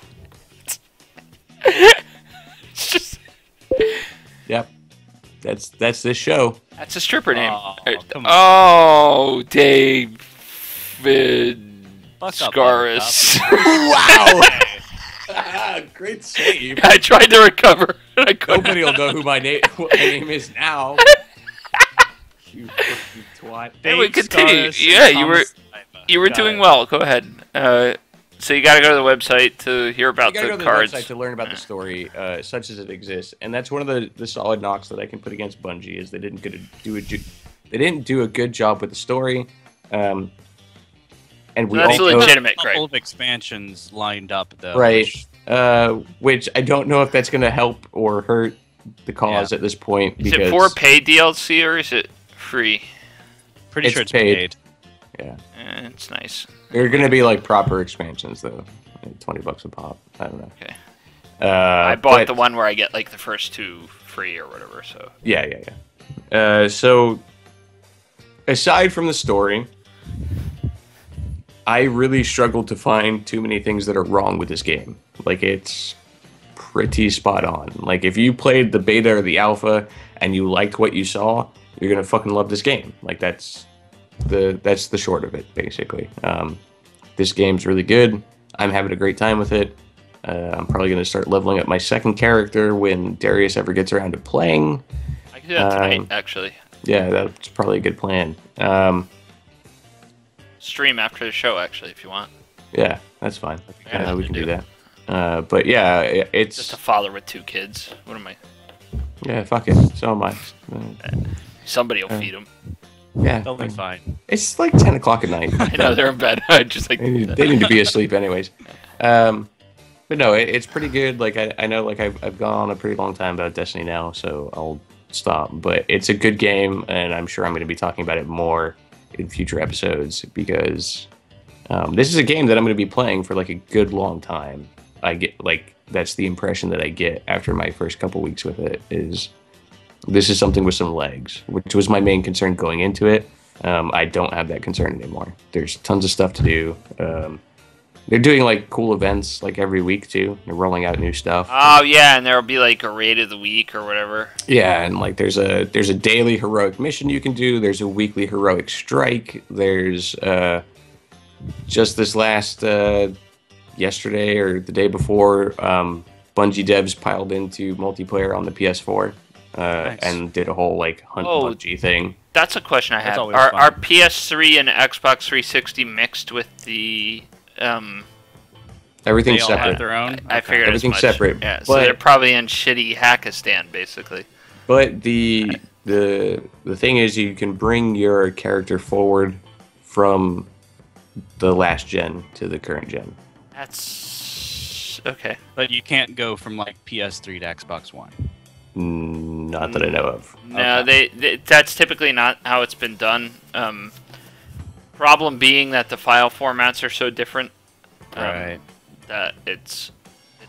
It's just...
Yep. That's this show.
That's a stripper name.
Oh,
David... Scaris.
Wow! Great save.
I tried to recover.
Nobody will know what my name is now. You fucking twat.
And we continue. Yeah, you were doing well. Go ahead. So you got to go to the website to hear about the cards. You got to go to the website
to learn about the story, such as it exists. And that's one of the solid knocks that I can put against Bungie is they didn't do a good job with the story. and we
That's
all
a
know,
legitimate
a couple
gripe.
of expansions lined up though.
right?
which-
Which I don't know if that's going to help or hurt the cause at this point.
Is
Because
it for paid DLC or is it free?
Pretty
It's
sure it's
paid.
paid.
yeah,
It's nice.
they're going to be like proper expansions though, like $20 a pop. I don't know.
Okay.
I
I bought the one where I get like the first 2 free or whatever. So
Yeah. So aside from the story, I really struggled to find too many things that are wrong with this game. Like, it's pretty spot on. Like, if you played the beta or the alpha and you liked what you saw, you're gonna fucking love this game. Like, that's the short of it, basically. This game's really good. I'm having a great time with it. I'm probably gonna start leveling up my second character when Darius ever gets around to playing.
I can do that tonight, actually.
Yeah, that's probably a good plan.
Stream after the show, actually, if you want.
Yeah, that's fine.
Yeah,
We can
do.
do that. But yeah, it's
Just a father with 2 kids. What am I?
yeah, fuck it. So am I.
Somebody will feed them.
Yeah,
They'll be fine.
it's like 10 o'clock at night.
I know they're in bed. I just like.
They need to be asleep anyways. But no, it's pretty good. Like I know, like I've gone on a pretty long time about Destiny now, so I'll stop. But it's a good game, and I'm sure I'm going to be talking about it more in future episodes because this is a game that I'm going to be playing for like a good long time. I get like that's the impression that I get after my first couple weeks with it is this is something with some legs, which was my main concern going into it. I don't have that concern anymore. There's tons of stuff to do. They're doing like cool events like every week too. They're rolling out new stuff.
Oh yeah, and there'll be like a raid of the week or whatever.
Yeah, and like there's a daily heroic mission you can do. There's a weekly heroic strike. There's just this last yesterday or the day before, Bungie devs piled into multiplayer on the PS4
Nice.
and did a whole like hunt
Oh.
Bungie thing.
That's a question I
That's
have.
always
Are
fun.
PS3 and Xbox 360 mixed with the?
Everything's
They all have
separate.
their own.
I figured as
Everything's
much.
separate,
Yeah, so
but-
they're probably in shitty Hackistan, basically.
But the thing is, you can bring your character forward from the last gen to the current gen.
That's okay.
But you can't go from like PS3 to Xbox One.
Not that I know of.
No, that's typically not how it's been done. Problem being that the file formats are so different.
Right.
That it's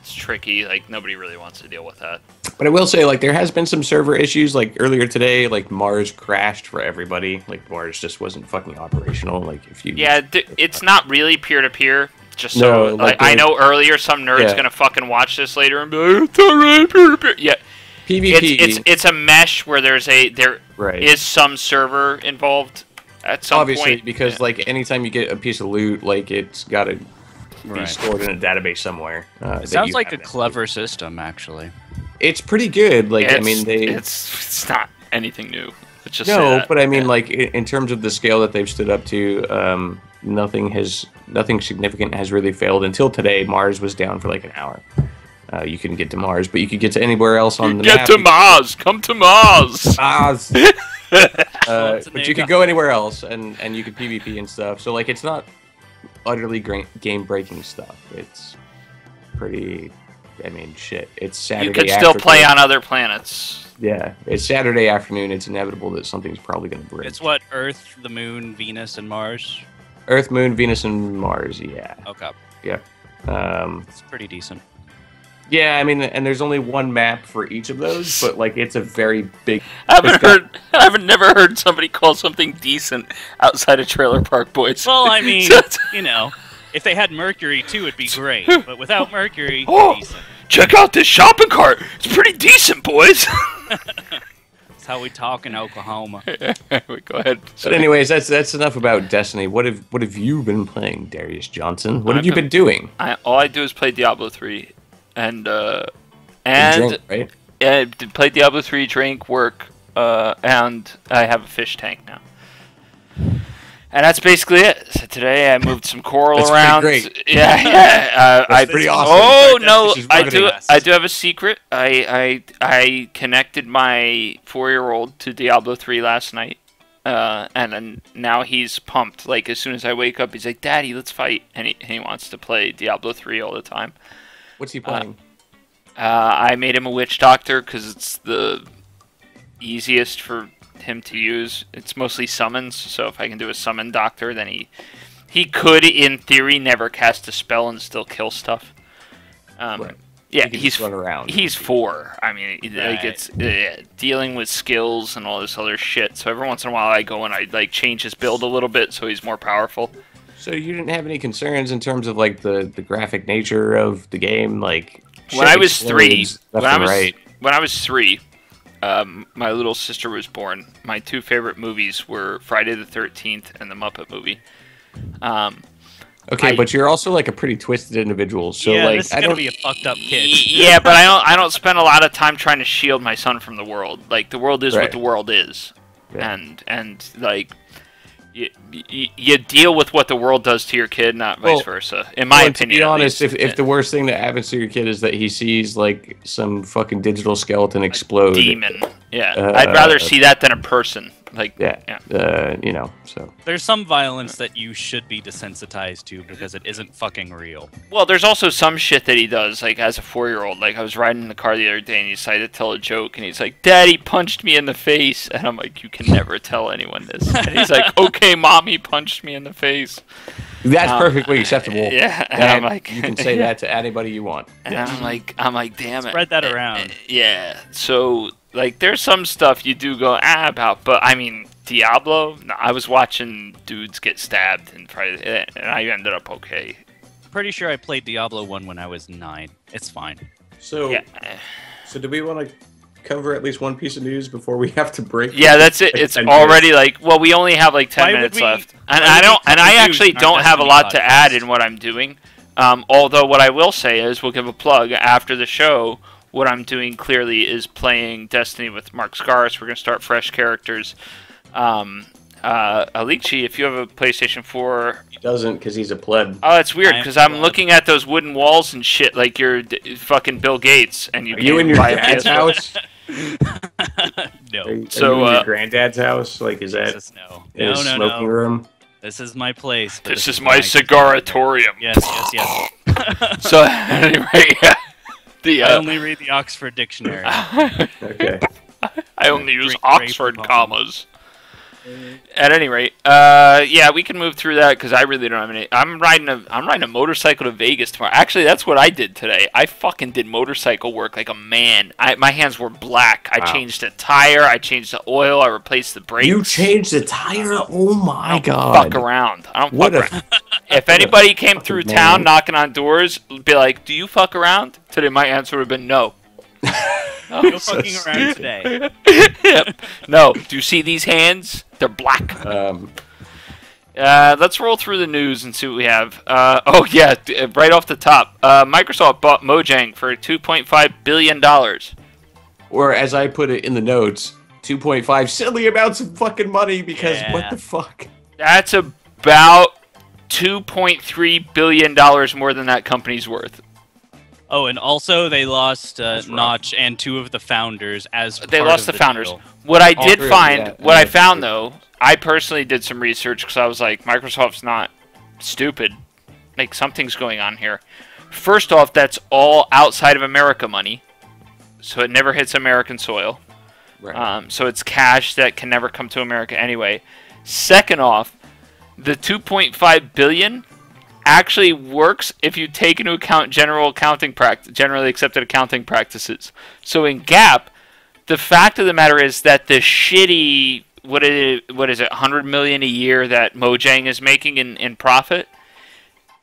tricky. Like nobody really wants to deal with that.
But I will say, like, there has been some server issues. Like earlier today, like Mars crashed for everybody. Like Mars just wasn't fucking operational. Like if you
Yeah, it's not really peer to peer. Just
No,
so
like
I know earlier some nerd's
Yeah.
gonna fucking watch this later and be like, it's alright, peer to peer. Yeah,
PvP.
it's a mesh where there
right.
is some server involved at some
Obviously,
point.
because
Yeah.
like anytime you get a piece of loot, like it's got to be
Right.
stored in a database somewhere.
It sounds like a clever system, actually.
It's pretty good. Like I
It's-
mean,
it's not anything new. Let's just say
no,
that.
but I mean,
Yeah.
like in terms of the scale that they've stood up to, nothing significant has really failed until today. Mars was down for like an hour. You couldn't get to Mars, but you could get to anywhere else on the
Get
map.
to Mars. Come to Mars.
Mars.
It's a
But you
name.
could go anywhere else, and you could PvP and stuff. So like, it's not utterly game-breaking stuff. It's pretty. I mean, shit. It's Saturday.
You could still play
afternoon.
on other planets.
Yeah, it's Saturday afternoon. It's inevitable that something's probably going to break.
It's what Earth, the Moon, Venus, and Mars.
Earth, Moon, Venus, and Mars. Yeah.
Okay,
Yeah.
it's pretty decent.
Yeah, I mean, and there's only one map for each of those, but like it's a very big.
I've never heard somebody call something decent outside of Trailer Park Boys.
Well, I mean,
So-
you know, if they had Mercury too, it'd be great. But without Mercury,
Oh.
decent.
Check out this shopping cart. It's pretty decent, boys.
That's how we talk in Oklahoma.
Wait, go ahead.
But anyways, that's enough about Destiny. What have you been playing, Darius Johnson? What have you been doing?
All I do is play Diablo 3, and
Drink, right?
play Diablo 3, drink, work, and I have a fish tank now. And that's basically it. So today I moved some coral
That's
around.
pretty great.
Yeah.
That's pretty awesome.
Oh
In fact,
no,
this is
I
marketing
do.
us.
I do have a secret. I connected my 4-year-old to Diablo 3 last night. and then now he's pumped. Like, as soon as I wake up, he's like, "Daddy, let's fight," and he wants to play Diablo 3 all the time.
What's he playing?
I made him a witch doctor because it's the easiest for him to use. It's mostly summons, so if I can do a summon doctor, then he could, in theory, never cast a spell and still kill stuff.
Right.
Yeah,
He can just run around.
He's 4. I mean, like, it's dealing with skills and all this other shit. So every once in a while, I go and I like change his build a little bit so he's more powerful.
So you didn't have any concerns in terms of like the graphic nature of the game, like
when I was 3,
when
I was 3, my little sister was born. My 2 favorite movies were Friday the 13th and the Muppet movie.
Okay, but you're also like a pretty twisted individual, so
yeah,
like
this is gonna be a fucked up kid.
Yeah, but I don't spend a lot of time trying to shield my son from the world. Like, the world is what the world is, and like you deal with what the world does to your kid, not vice versa. In my opinion,
to be honest, if the worst thing that happens to your kid is that he sees like some fucking digital skeleton explode,
demon, I'd rather see that than a person. Like,
you know, so
There's some violence that you should be desensitized to because it isn't fucking real.
Well, there's also some shit that he does, like, as a 4-year-old. Like, I was riding in the car the other day, and he decided to tell a joke, and he's like, "Daddy punched me in the face," and I'm like, "You can never tell anyone this." And he's like, "Okay, Mommy punched me in the face."
that's perfectly acceptable.
Yeah, and I'm like,
you can say that to anybody you want.
And I'm like, damn it.
Spread that around.
Yeah. So, like, there's some stuff you do go about, but I mean, Diablo. No, I was watching dudes get stabbed and I ended up okay.
Pretty sure I played Diablo 1 when I was 9. It's fine.
So, so do we want to cover at least one piece of news before we have to break?
Yeah, that's it. It's already like, well, we only have like 10 minutes left, and I actually don't have a lot to add in what I'm doing. Although what I will say is, we'll give a plug after the show. What I'm doing clearly is playing Destiny with Mark Scaris. We're gonna start fresh characters. Alici, if you have a PlayStation 4...
He doesn't, because he's a pleb.
Oh, it's weird, because I'm looking at those wooden walls and shit like you're fucking Bill Gates, and
you in your dad's house?
No.
Are you in your granddad's house? Like, is that in his smoking room?
This is my place.
This is my cigaratorium.
Yes, yes, yes.
So, anyway,
I only read the Oxford Dictionary.
Okay.
I only use Oxford commas. At any rate, yeah, we can move through that because I really don't have any. I'm riding a motorcycle to Vegas tomorrow. Actually, that's what I did today. I fucking did motorcycle work like a man. My hands were black. I changed the tire. I changed the oil. I replaced the brakes.
You changed the tire? Oh my god!
Fuck around. I don't fuck around. If anybody came through town knocking on doors, be like, "Do you fuck around?" Today, my answer would have been no.
No fucking around today.
Yep. No. Do you see these hands? They're black. Let's roll through the news and see what we have. Oh yeah, right off the top, Microsoft bought Mojang for $2.5 billion.
Or as I put it in the notes, 2.5 silly amounts of fucking money because what the fuck?
That's about $2.3 billion more than that company's worth.
Oh, and also they lost Notch and 2 of the founders as
they
part
lost
of
the founders.
deal.
What I did find, what I found though, I personally did some research because I was like, Microsoft's not stupid. Like, something's going on here. First off, that's all outside of America money, so it never hits American soil.
Right.
So it's cash that can never come to America anyway. Second off, the 2.5 billion actually works if you take into account generally accepted accounting practices. So in GAAP, the fact of the matter is that the shitty what is it, $100 million a year that Mojang is making in profit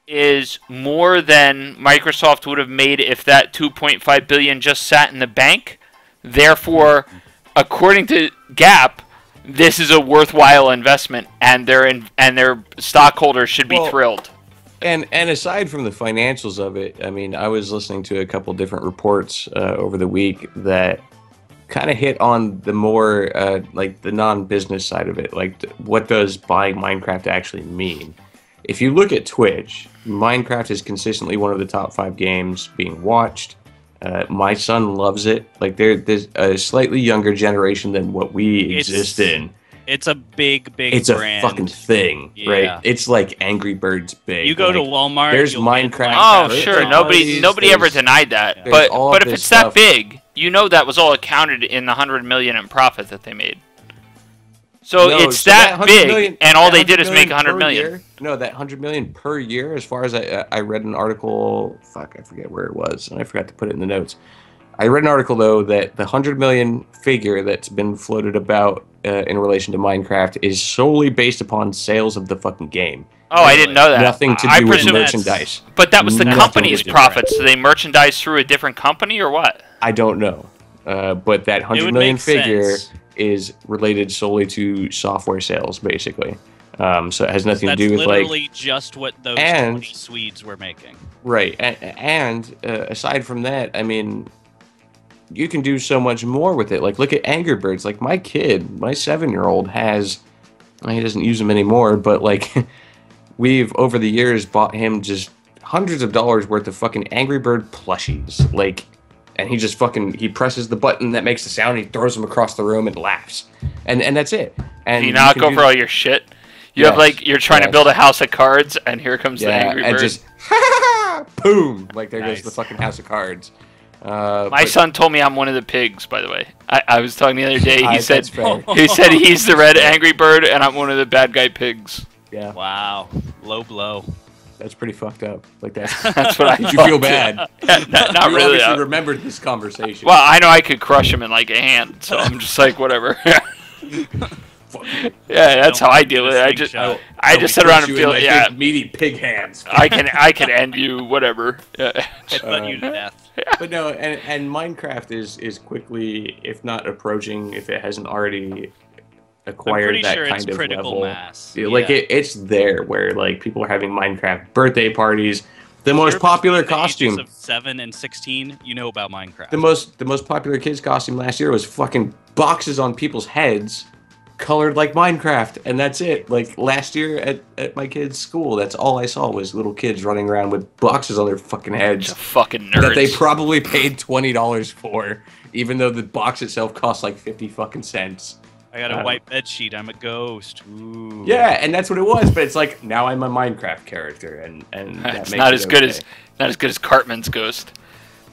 is more than Microsoft would have made if that 2.5 billion just sat in the bank. Therefore, according to GAAP, this is a worthwhile investment, and their stockholders should be thrilled.
And aside from the financials of it, I mean, I was listening to a couple different reports over the week that kind of hit on the more like the non-business side of it. Like, what does buying Minecraft actually mean? If you look at Twitch, Minecraft is consistently one of the top 5 games being watched. My son loves it. Like, there's a slightly younger generation than what we exist in
It's a big
It's
brand.
a fucking thing, right?
Yeah.
It's like Angry Birds big.
You go to
Like,
Walmart.
there's
you'll get
Minecraft.
Oh,
There's
sure.
parties,
Nobody ever
there's-
denied that.
there's all
But
of
if
this
it's that
stuff.
big, you know that was all accounted in the 100 million in profit that they made. So
No,
it's
so
that
100
big,
million-
and all
that
they did is make 100
per
million.
year- No, that 100 million per year. As far as I read an article, fuck, I forget where it was, and I forgot to put it in the notes. I read an article though that the 100 million figure that's been floated about in relation to Minecraft is solely based upon sales of the fucking game.
Oh, I didn't know that.
Nothing to
I
do with
presume
merchandise.
But that was the
Nothing
company's
to do with
profits. So they merchandise through a different company or what?
I don't know, but that
It
100
would
million
make
figure
sense.
is related solely to software sales, basically. So it has nothing
That's
to do with like
literally just what those
And-
20 Swedes were making.
right. And aside from that, I mean, you can do so much more with it. Like, look at Angry Birds. Like, my kid, my 7-year-old has, well, he doesn't use them anymore, but like, we've over the years bought him just hundreds of dollars worth of fucking Angry Bird plushies. Like, and he just fucking, he presses the button that makes the sound, and he throws them across the room and laughs. And that's it. And
You knock
can
over
do-
all your shit. You have
Yes,
like you're trying to
yes.
build a house of cards, and here comes the
yeah,
Angry
and
Bird.
just boom, like there goes
Nice.
the fucking house of cards.
My
But
son told me I'm one of the pigs. By the way, I was talking the other day. He said
that's fair.
he said he's the red Angry Bird, and I'm one of the bad guy pigs.
Yeah,
Wow. Low blow.
that's pretty fucked up. Like that's.
That's what I
Did you
thought.
feel bad?
Not
You
really.
obviously remembered this conversation.
Well, I know I could crush him in like a hand, so I'm just like whatever. Yeah, that's how I deal with it. I just sit around and feel yeah.
Big, meaty pig hands.
I can end you whatever. Yeah.
Headbutt you to death.
But no, and Minecraft is quickly, if not approaching, if it hasn't already
I'm
acquired
pretty
that
sure
kind
it's
of
critical
level.
mass.
Yeah, like
Yeah.
it's there where like people are having Minecraft birthday parties. The most
You're
popular
between the ages
costume,
of 7 and 16, you know about Minecraft.
the most popular kids costume last year was fucking boxes on people's heads, colored like Minecraft, and that's it. Like last year at my kids' school, that's all I saw was little kids running around with boxes on their fucking
Bunch
heads
of fucking nerds.
that they probably paid $20 for, even though the box itself cost like 50 fucking cents.
I got a white bed sheet. I'm a ghost. Ooh.
Yeah, and that's what it was. But it's like now I'm a Minecraft character, and that
It's
makes
not
it
as good
okay.
as not as good as Cartman's Ghost.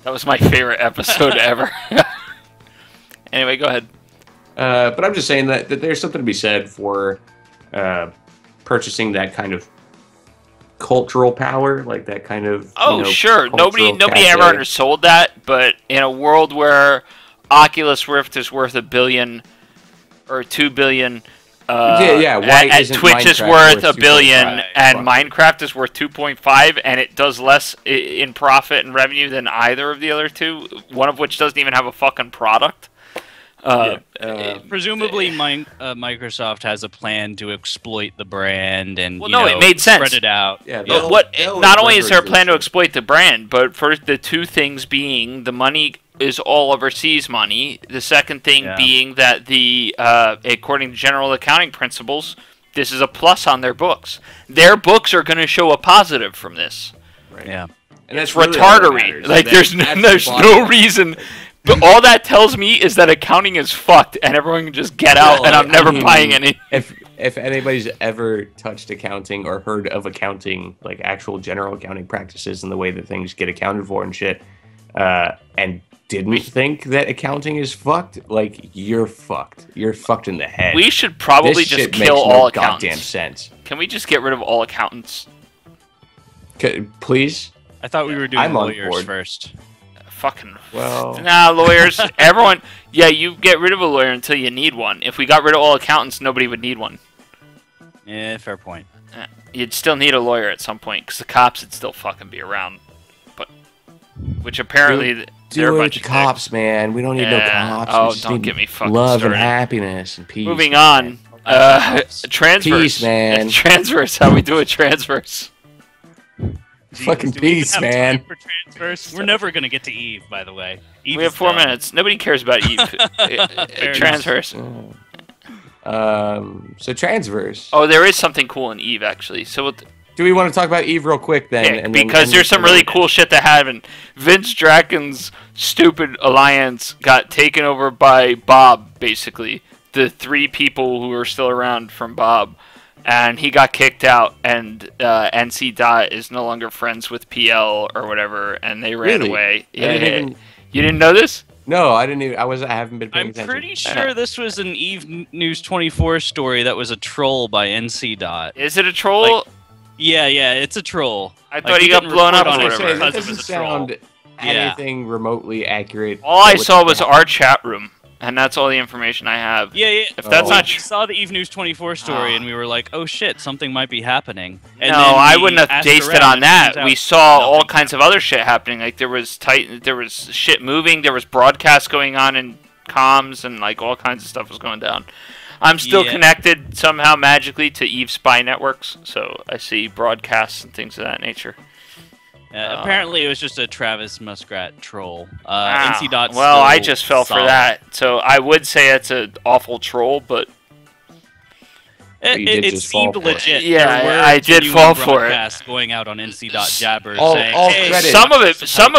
That was my favorite episode ever. Anyway, go ahead.
But I'm just saying that there's something to be said for purchasing that kind of cultural power, like that kind of.
Oh,
you know,
sure. Nobody
cultural
ever
cachet.
undersold that, but in a world where Oculus Rift is worth $1 billion or $2 billion,
Yeah, why
and
isn't
Twitch is
Minecraft
worth
worth
$1 billion,
2.5?
and
Fuck.
Minecraft is worth 2.5, and it does less in profit and revenue than either of the other two. One of which doesn't even have a fucking product.
Presumably, Microsoft has a plan to exploit the brand and
Well,
you
no,
know,
it made sense.
spread it out.
Yeah,
But not only is there a plan to exploit the brand, but first the two things being the money is all overseas money. The second thing
Yeah.
being that the according to general accounting principles, this is a plus on their books. Their books are going to show a positive from this.
Yeah.
And
It's
that's really all that
retardery.
matters.
Like
That's
there's
the
no
bottom line.
reason. But all that tells me is that accounting is fucked, and everyone can just get out,
Well,
and I'm
I
never
mean,
buying any.
If anybody's ever touched accounting or heard of accounting, like actual general accounting practices and the way that things get accounted for and shit, and didn't think that accounting is fucked, like you're fucked. You're fucked in the head.
We should probably
This
just
shit
kill
makes
all
no goddamn
accountants.
sense.
Can we just get rid of all accountants?
Please.
I thought we were doing
I'm on
lawyers
board.
first.
Fucking
Well,
nah, lawyers. Everyone, yeah, you get rid of a lawyer until you need one. If we got rid of all accountants, nobody would need one.
Yeah, fair point.
You'd still need a lawyer at some point because the cops would still fucking be around. But which apparently they're a
do it with
bunch
the
of
cops,
dicks.
man. We don't need no
Yeah.
cops.
Oh,
We just
don't
need
get me fucking
love
started.
and happiness and peace.
Moving
man.
on, transfers.
Peace, man.
Transfers. How we do with transfers?
Fucking
do we even
peace,
have
man.
time for transfers? We're never gonna get to Eve, by the way. Eve
We have
is
4
done.
minutes. Nobody cares about Eve.
enough.
Transfers.
So transfers.
Oh, there is something cool in Eve actually. So with
Do we want to talk about Eve real quick then?
yeah, because there's some really cool shit that happened. Vince Draken's stupid alliance got taken over by Bob, basically. the 3 people who were still around from Bob, and he got kicked out, and NC Dot is no longer friends with PL or whatever, and they ran away. Yeah, you didn't know this?
No, I didn't even. I haven't been paying attention.
I'm pretty sure this was an Eve News 24 story that was a troll by NC Dot.
Is it a troll?
Like, yeah, it's a troll.
I thought he got blown up or whatever.
That doesn't sound anything remotely accurate.
All I saw was our chat room, and that's all the information I have.
Yeah.
If that's not
true. We saw the Eve News 24 story, and we were like, oh shit, something might be happening. And
no, I wouldn't have based it on that. We saw all kinds of other shit happening. Like there was shit moving, there was broadcasts going on in comms, and like all kinds of stuff was going down. I'm still connected somehow magically to Eve spy networks, so I see broadcasts and things of that nature.
Apparently, it was just a Travis Muskrat troll.
Wow.
NC Dot's
well, I just fell for that, so I would say it's an awful troll, but
it seemed legit.
Yeah, I did fall for it.
Going out on NC Dot Jabber,
saying, hey,
some of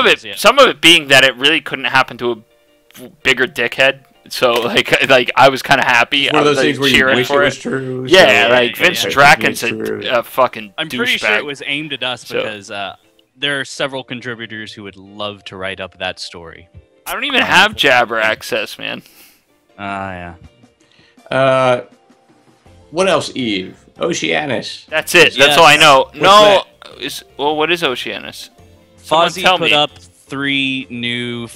it being that it really couldn't happen to a bigger dickhead. So like I was kind of happy.
One of those things where you wish it was true. Yeah,
Vince Draken's a fucking
I'm pretty sure it was aimed at us because there are several contributors who would love to write up that story.
I don't even have Jabber access, man.
Yeah.
What else, Eve? Oceanus.
That's it. That's all I know. What is Oceanus?
Fozzie put up 3 new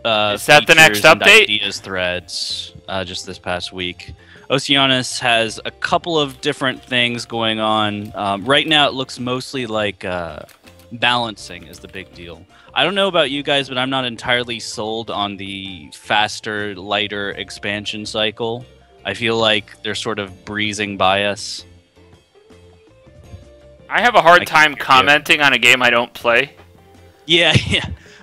is that the next update?
Ideas threads just this past week. Oceanus has a couple of different things going on. Right now, it looks mostly like balancing is the big deal. I don't know about you guys, but I'm not entirely sold on the faster, lighter expansion cycle. I feel like they're sort of breezing by us.
I have a hard time commenting on a game I don't play.
Yeah.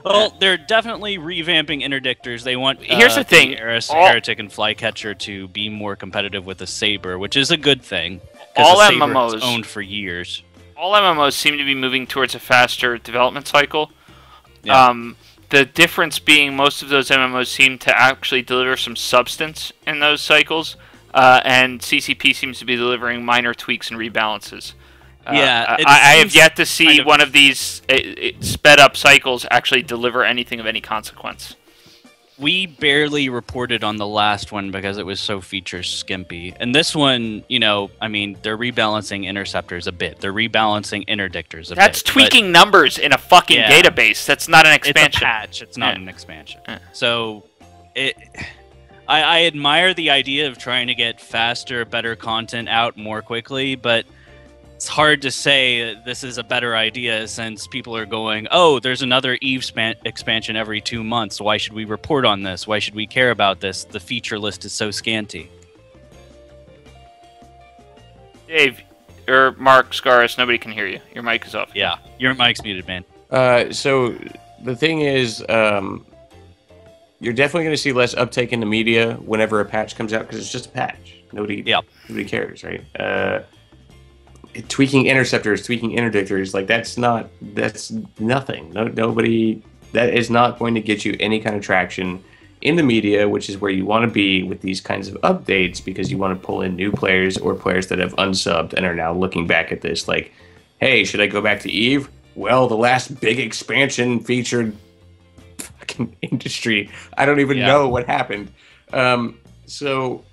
Well, they're definitely revamping interdictors. They want
here's the thing:
Heretic and Flycatcher to be more competitive with the Saber, which is a good thing.
All
the
MMOs
owned for years.
All MMOs seem to be moving towards a faster development cycle.
Yeah.
The difference being most of those MMOs seem to actually deliver some substance in those cycles, and CCP seems to be delivering minor tweaks and rebalances. I have yet to see one of these sped up cycles actually deliver anything of any consequence.
We barely reported on the last one because it was so feature skimpy. And this one, I mean, they're rebalancing interceptors a bit. They're rebalancing interdictors a bit.
That's tweaking numbers in a fucking database. That's not an expansion.
It's a patch. It's not an expansion. So, I admire the idea of trying to get faster, better content out more quickly, but it's hard to say this is a better idea since people are going, oh, there's another Eve expansion every 2 months. Why should we report on this? Why should we care about this? The feature list is so scanty.
Dave, or Mark Scaris, nobody can hear you. Your mic is off.
Yeah, your mic's muted, man.
So the thing is, you're definitely going to see less uptake in the media whenever a patch comes out because it's just a patch. Nobody cares, right? Tweaking interceptors, tweaking interdictors, like that's nothing. Nobody. That is not going to get you any kind of traction in the media, which is where you want to be with these kinds of updates because you want to pull in new players or players that have unsubbed and are now looking back at this like, hey, should I go back to Eve? Well, the last big expansion featured fucking industry. I don't even know what happened. So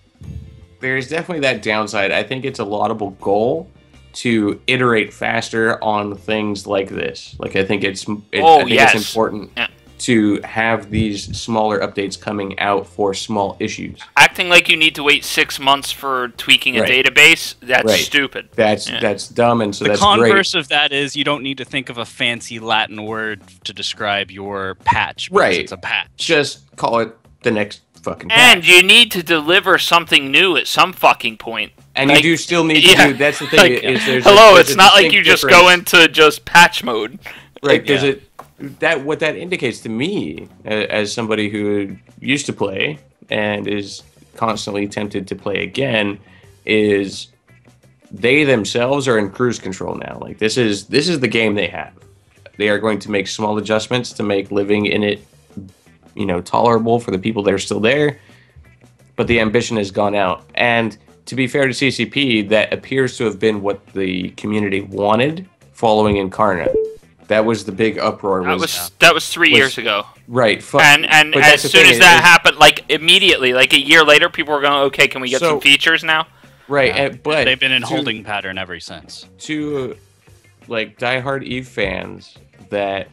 there's definitely that downside. I think it's a laudable goal to iterate faster on things like this. Like I think it's important to have these smaller updates coming out for small issues.
Acting like you need to wait 6 months for tweaking a database, that's stupid.
That's dumb, and so that's great.
The converse of that is you don't need to think of a fancy Latin word to describe your patch.
Right.
It's a patch.
Just call it the next fucking patch.
And you need to deliver something new at some fucking point.
And you do still need to do. That's the thing.
Like, it's not like you just go into just patch mode.
Right. What that indicates to me, as somebody who used to play and is constantly tempted to play again, is they themselves are in cruise control now. Like this is the game they have. They are going to make small adjustments to make living in it, tolerable for the people that are still there. but the ambition has gone out. And to be fair to CCP, that appears to have been what the community wanted following Incarnate. That was the big uproar.
That was 3 years ago.
Right.
And as soon as that happened, like immediately, like a year later, people were going, okay, can we get some features now?
Right. But
they've been in holding pattern ever since.
To like diehard Eve fans that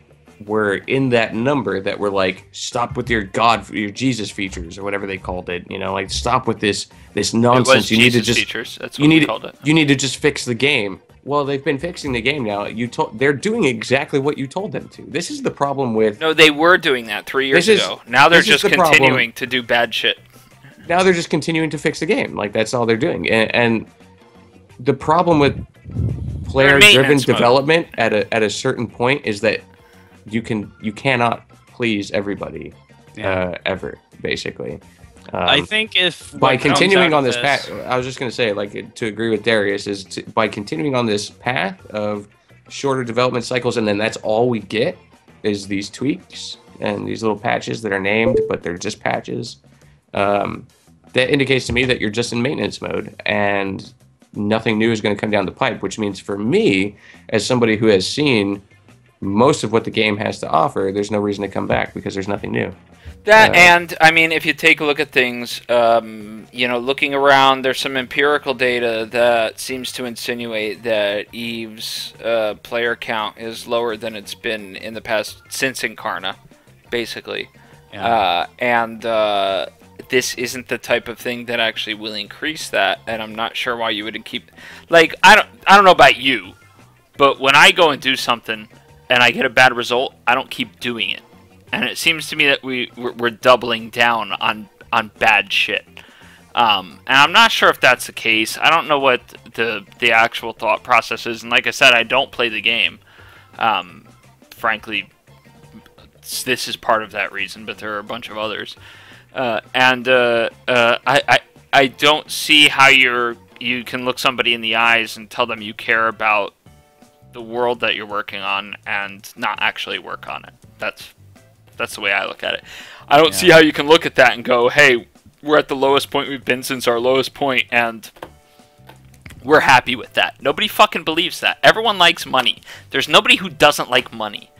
were in that number that were like, stop with your Jesus features or whatever they called it, you know, like stop with this nonsense. You need to just
features. That's what we called it.
You need to just fix the game. Well, they've been fixing the game now. They're doing exactly what you told them to. This is the problem with.
No, they were doing that 3 years ago. Now they're just continuing to do bad shit.
Now they're just continuing to fix the game. Like that's all they're doing. And the problem with player-driven development at a certain point is that you cannot please everybody ever, basically.
I think if
by continuing on this path, I was just going to say, like, to agree with Darius, by continuing on this path of shorter development cycles, and then that's all we get is these tweaks and these little patches that are named, but they're just patches. That indicates to me that you're just in maintenance mode, and nothing new is going to come down the pipe, which means for me, as somebody who has seen most of what the game has to offer, there's no reason to come back because there's nothing new.
And I mean, if you take a look at things, you know, looking around, there's some empirical data that seems to insinuate that Eve's player count is lower than it's been in the past since Incarna, basically. Yeah. This isn't the type of thing that actually will increase that, and I'm not sure why you would keep. Like, I don't know about you, but when I go and do something and I get a bad result, I don't keep doing it. And it seems to me that we're doubling down on bad shit. And I'm not sure if that's the case. I don't know what the actual thought process is. And like I said, I don't play the game. Frankly, this is part of that reason, but there are a bunch of others. I don't see how you can look somebody in the eyes and tell them you care about the world that you're working on and not actually work on it. That's the way I look at it. I don't see how you can look at that and go, hey, we're at the lowest point we've been since our lowest point, and we're happy with that. Nobody fucking believes that. Everyone likes money. There's nobody who doesn't like money.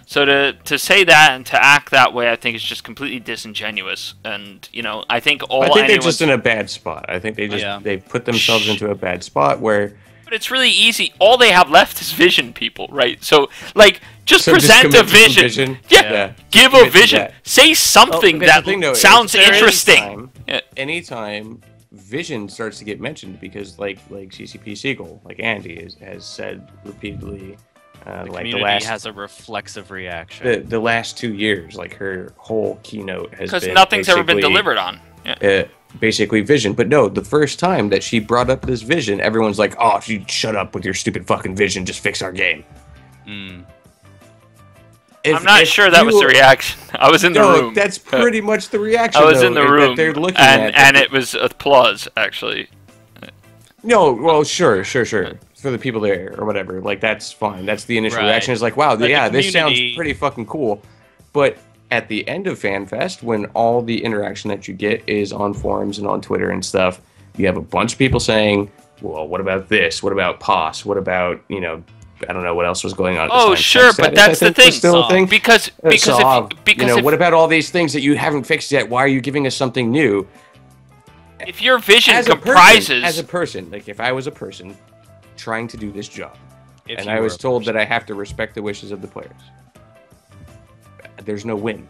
So to say that and to act that way, I think is just completely disingenuous. And, you know, I think
they're just in a bad spot. I think they put themselves into a bad spot where...
But it's really easy. All they have left is vision, people, right? So, like, just present a vision. Yeah. Give a vision. Say something that sounds interesting.
Anytime vision starts to get mentioned, because like CCP Siegel, like Andy has said repeatedly,
the community has a reflexive reaction.
The last 2 years, like her whole keynote has been...
Because nothing's ever been delivered on. Yeah.
Basically vision. But no, the first time that she brought up this vision, everyone's like, oh, you shut up with your stupid fucking vision, just fix our game.
I'm not sure that was the reaction. I was in the room.
That's pretty much the reaction.
I was in the room,
that they're looking at.
And it was applause, actually.
No, well, sure. For the people there or whatever, like, that's fine. That's the initial reaction. Is like, wow, this sounds pretty fucking cool. But at the end of FanFest, when all the interaction that you get is on forums and on Twitter and stuff, you have a bunch of people saying, well, what about this? What about POS? What about, you know, I don't know what else was going on.
Oh, sure, but that's the thing.
Still a thing.
Because
what about all these things that you haven't fixed yet? Why are you giving us something new?
If your vision comprises...
As a person, like if I was a person trying to do this job, and I was told that I have to respect the wishes of the players, there's no win.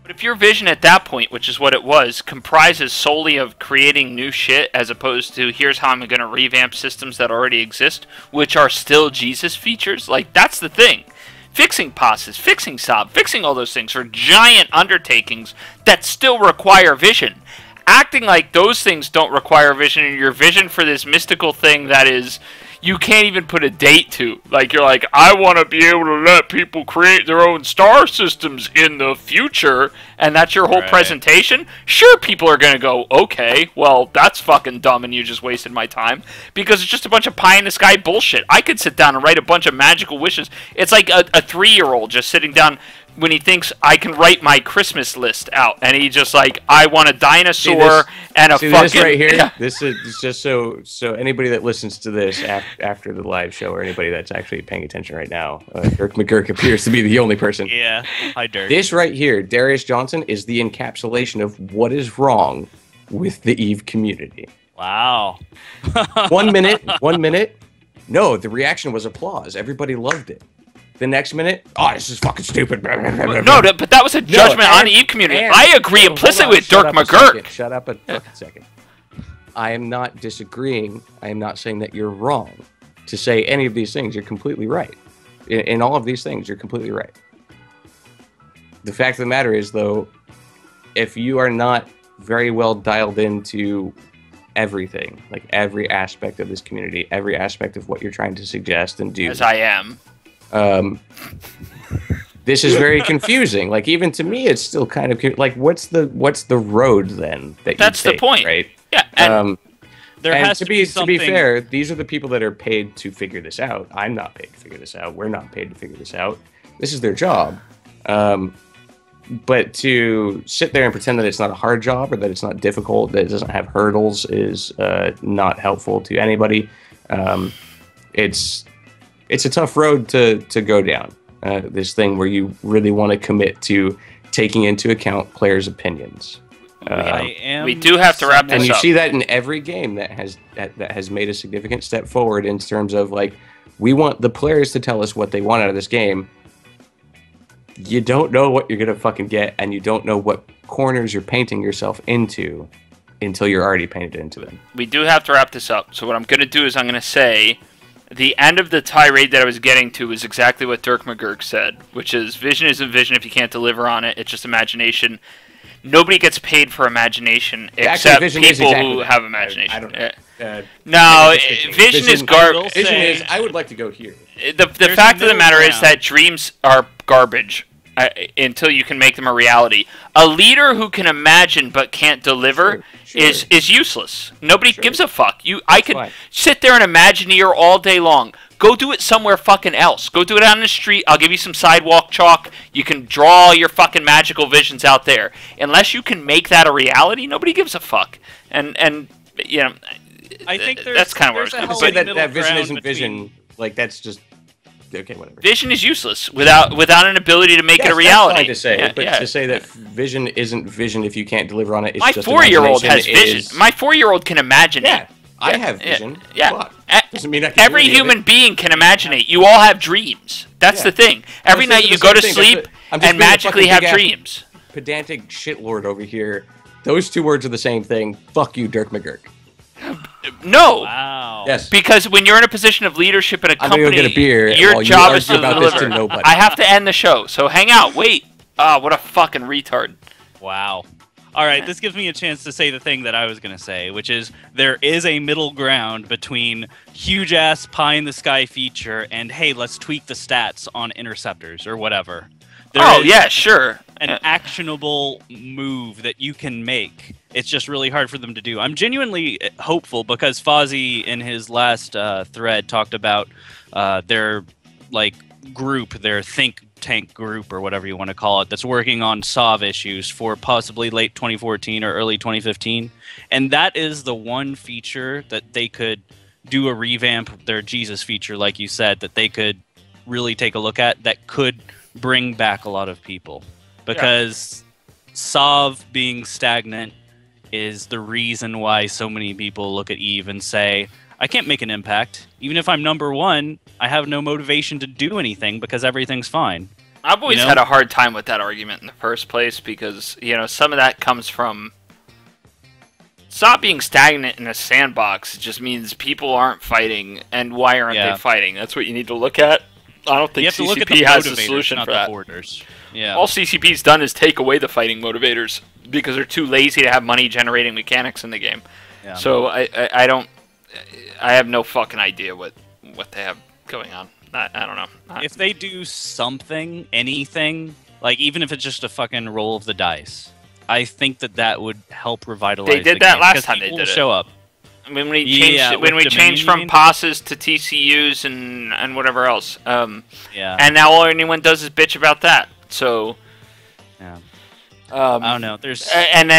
But if your vision at that point, which is what it was, comprises solely of creating new shit as opposed to here's how I'm going to revamp systems that already exist, which are still Jesus features, like that's the thing. Fixing POSes, fixing SOB, fixing all those things are giant undertakings that still require vision. Acting like those things don't require vision, and your vision for this mystical thing that is... you can't even put a date to. Like, you're like, I want to be able to let people create their own star systems in the future, and that's your whole presentation, sure, people are going to go, okay, well, that's fucking dumb and you just wasted my time, because it's just a bunch of pie-in-the-sky bullshit. I could sit down and write a bunch of magical wishes. It's like a 3-year-old just sitting down when he thinks I can write my Christmas list out, and he just like, I want a dinosaur and a fucking...
this right here? Yeah. This is just so anybody that listens to this after the live show, or anybody that's actually paying attention right now, Dirk McGurk appears to be the only person.
Yeah, hi Dirk.
This right here, Darius Johnson, is the encapsulation of what is wrong with the EVE community.
Wow.
1 minute. No, the reaction was applause. Everybody loved it. The next minute, oh, this is fucking stupid.
No, but that was a judgment on the EVE community. I agree implicitly with Dirk McGurk.
Shut up a fucking second. I am not disagreeing. I am not saying that you're wrong. To say any of these things, you're completely right. In all of these things, you're completely right. The fact of the matter is, though, if you are not very well dialed into everything, like every aspect of this community, every aspect of what you're trying to suggest and do.
As I am.
This is very confusing. Like, even to me, it's still kind of like, what's the road then that
that's
you take,
the point,
right?
Yeah. And
there has to be something...
to be fair, these are the people that are paid to figure this out. I'm not paid to figure this out. We're not paid to figure this out. This is their job. But to sit there and pretend that it's not a hard job, or that it's not difficult, that it doesn't have hurdles, is not helpful to anybody. It's a tough road to go down. This thing where you really want to commit to taking into account players' opinions.
We do have to wrap this up.
And you see that in every game that has made a significant step forward in terms of, like, we want the players to tell us what they want out of this game. You don't know what you're going to fucking get, and you don't know what corners you're painting yourself into until you're already painted into them.
We do have to wrap this up. So what I'm going to do is I'm going to say the end of the tirade that I was getting to is exactly what Dirk McGurk said, which is vision isn't vision if you can't deliver on it. It's just imagination. Nobody gets paid for imagination except people who have imagination.
I don't know.
No, vision is garbage.
Vision is, I would like to go here.
The fact of the matter is that dreams are garbage until you can make them a reality. A leader who can imagine but can't deliver is useless. Nobody gives a fuck. I could sit there and Imagineer all day long. Go do it somewhere fucking else. Go do it out on the street. I'll give you some sidewalk chalk. You can draw your fucking magical visions out there. Unless you can make that a reality, nobody gives a fuck. And you know,
I think
that's kind of where I was
going. Say that vision isn't vision. Like, that's just okay. Whatever.
Vision is useless without an ability to make it a reality.
That's fine to say, but to say that vision isn't vision if you can't deliver on it,
my 4-year-old has vision. My 4-year-old can imagine it.
I have vision.
Yeah.
Doesn't mean I can
every human being can imagine it. You all have dreams. That's the thing. Every night you go to sleep and magically have dreams.
Pedantic shitlord over here. Those two words are the same thing. Fuck you, Dirk McGurk.
No.
Wow.
Yes.
Because when you're in a position of leadership in a company,
I'm gonna go get a beer
your job is to deliver.
To nobody.
I have to end the show, so hang out. Wait. What a fucking retard.
Wow. All right, this gives me a chance to say the thing that I was going to say, which is there is a middle ground between huge-ass pie-in-the-sky feature and, hey, let's tweak the stats on interceptors or whatever.
Yeah, sure.
An actionable move that you can make. It's just really hard for them to do. I'm genuinely hopeful because Fozzie in his last thread talked about their group, their think tank group or whatever you want to call it, that's working on SOV issues for possibly late 2014 or early 2015. And that is the one feature that they could do a revamp, their Jesus feature, like you said, that they could really take a look at that could bring back a lot of people. Because SOV being stagnant is the reason why so many people look at EVE and say, I can't make an impact. Even if I'm number one, I have no motivation to do anything because everything's fine.
I've always had a hard time with that argument in the first place because, some of that comes from... Stop being stagnant in a sandbox. It just means people aren't fighting, and why aren't they fighting? That's what you need to look at. I don't think CCP has a solution for that.
Yeah.
All CCP's done is take away the fighting motivators because they're too lazy to have money-generating mechanics in the game. Yeah. So I don't... I have no fucking idea what they have going on. I don't know.
If they do something, anything, Like, even if it's just a fucking roll of the dice, I think that would help revitalize.
They did
the
that
game,
last time they did it.
Show up.
I mean, when we changed from passes to TCUs and whatever else.
Yeah.
And now all anyone does is bitch about that. So.
Yeah. I don't know. There's
and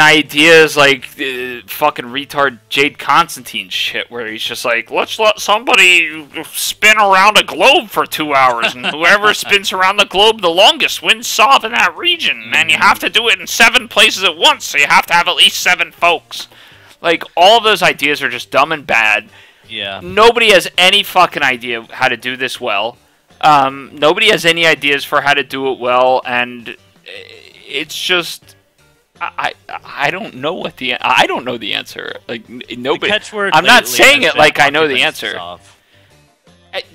ideas like fucking retard Jade Constantine shit, where he's just like, let's let somebody spin around a globe for 2 hours, and whoever spins around the globe the longest wins solve in that region, and you have to do it in 7 places at once, so you have to have at least 7 folks. Like, all of those ideas are just dumb and bad.
Yeah.
Nobody has any fucking idea how to do this well. Nobody has any ideas for how to do it well, and it's just I don't know what I don't know the answer. Like, nobody. I'm not saying it like I know the answer.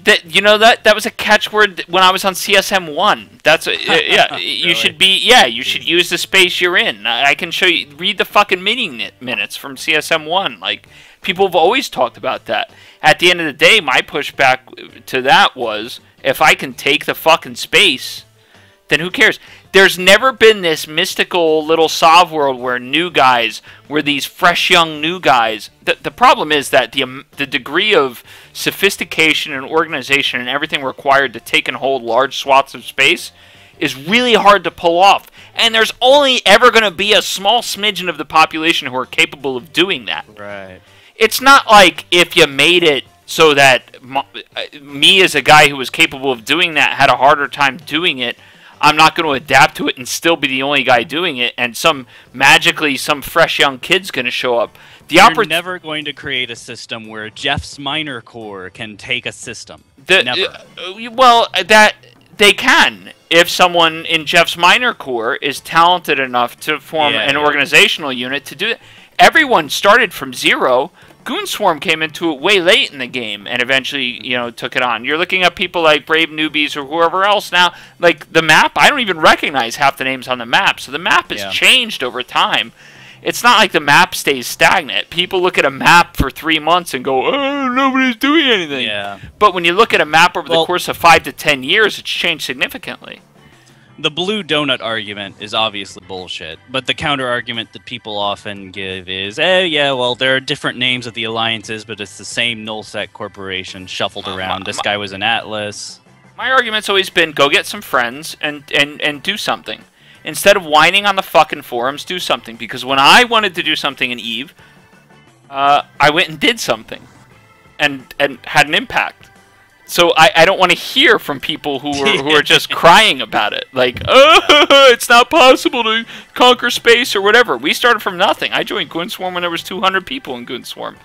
That was a catchword when I was on CSM 1. That's yeah. You should be You should use the space you're in. I can show you. Read the fucking meeting minutes from CSM 1. Like, people have always talked about that. At the end of the day, my pushback to that was, if I can take the fucking space, then who cares? There's never been this mystical little Sov world where these fresh young new guys. The problem is that the degree of sophistication and organization and everything required to take and hold large swaths of space is really hard to pull off. And there's only ever going to be a small smidgen of the population who are capable of doing that.
Right.
It's not like if you made it so that me as a guy who was capable of doing that had a harder time doing it, I'm not going to adapt to it and still be the only guy doing it, and magically some fresh young kid's going to show up.
You're never going to create a system where Jeff's minor core can take a system. Never.
Well, that they can. If someone in Jeff's minor core is talented enough to form an organizational unit to do it. Everyone started from zero. Goonswarm came into it way late in the game and eventually, took it on. You're looking at people like Brave Newbies or whoever else now. Like, the map, I don't even recognize half the names on the map. So the map has changed over time. It's not like the map stays stagnant. People look at a map for 3 months and go, oh, nobody's doing anything.
Yeah.
But when you look at a map over the course of 5 to 10 years, it's changed significantly.
The blue donut argument is obviously bullshit, but the counter argument that people often give is, there are different names of the alliances, but it's the same nullsec corporation shuffled around. This guy was an Atlas. My
argument's always been, go get some friends and do something. Instead of whining on the fucking forums, do something. Because when I wanted to do something in EVE, I went and did something. And had an impact. So I don't want to hear from people who are just crying about it. Like, it's not possible to conquer space or whatever. We started from nothing. I joined Goonswarm when there was 200 people in Goonswarm.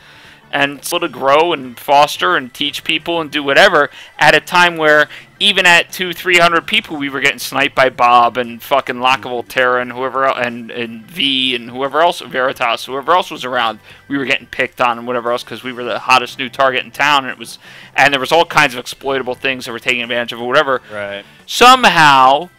And so to grow and foster and teach people and do whatever at a time where even at 200-300 people we were getting sniped by Bob and fucking Lack of Volterra and whoever else, and V and whoever else, Veritas, whoever else was around, we were getting picked on and whatever else because we were the hottest new target in town, and there was all kinds of exploitable things that were taking advantage of or whatever.
Right.
Somehow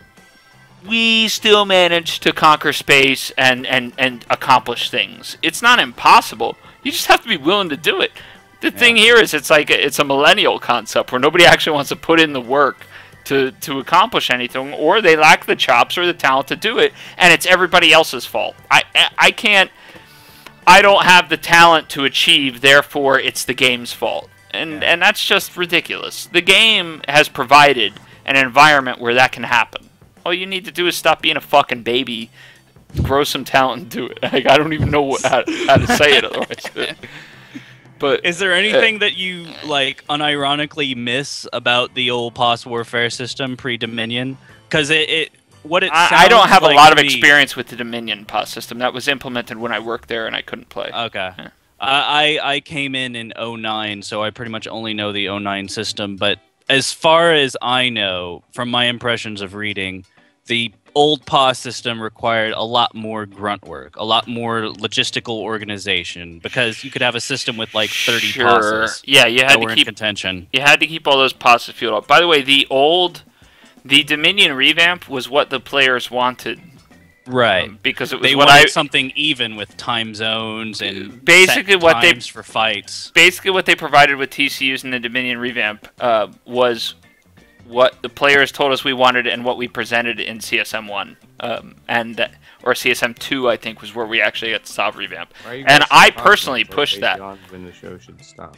we still managed to conquer space and accomplish things. It's not impossible. You just have to be willing to do it. The thing here is it's a millennial concept where nobody actually wants to put in the work to accomplish anything, or they lack the chops or the talent to do it, and it's everybody else's fault. I don't have the talent to achieve, therefore it's the game's fault. And that's just ridiculous. The game has provided an environment where that can happen. All you need to do is stop being a fucking baby, grow some talent and do it. Like, I don't even know how to say it otherwise. But
is there anything that you unironically miss about the old POS warfare system pre-Dominion? Because I
don't have a lot of experience with the Dominion POS system. That was implemented when I worked there and I couldn't play.
Okay. Yeah. I came in 09, so I pretty much only know the 09 system. But as far as I know, from my impressions of reading, the old POS system required a lot more grunt work, a lot more logistical organization, because you could have a system with 30 POSes.
Yeah, you had
to keep contention.
You had to keep all those POSes fueled up. By the way, the Dominion revamp was what the players wanted.
Right.
Because it was
they wanted something even with time zones and
basically
set times for fights.
Basically what they provided with TCUs in the Dominion revamp was what the players told us we wanted and what we presented in CSM1, or CSM2, I think, was where we actually got the soft revamp. And I personally pushed that.
When the show should stop.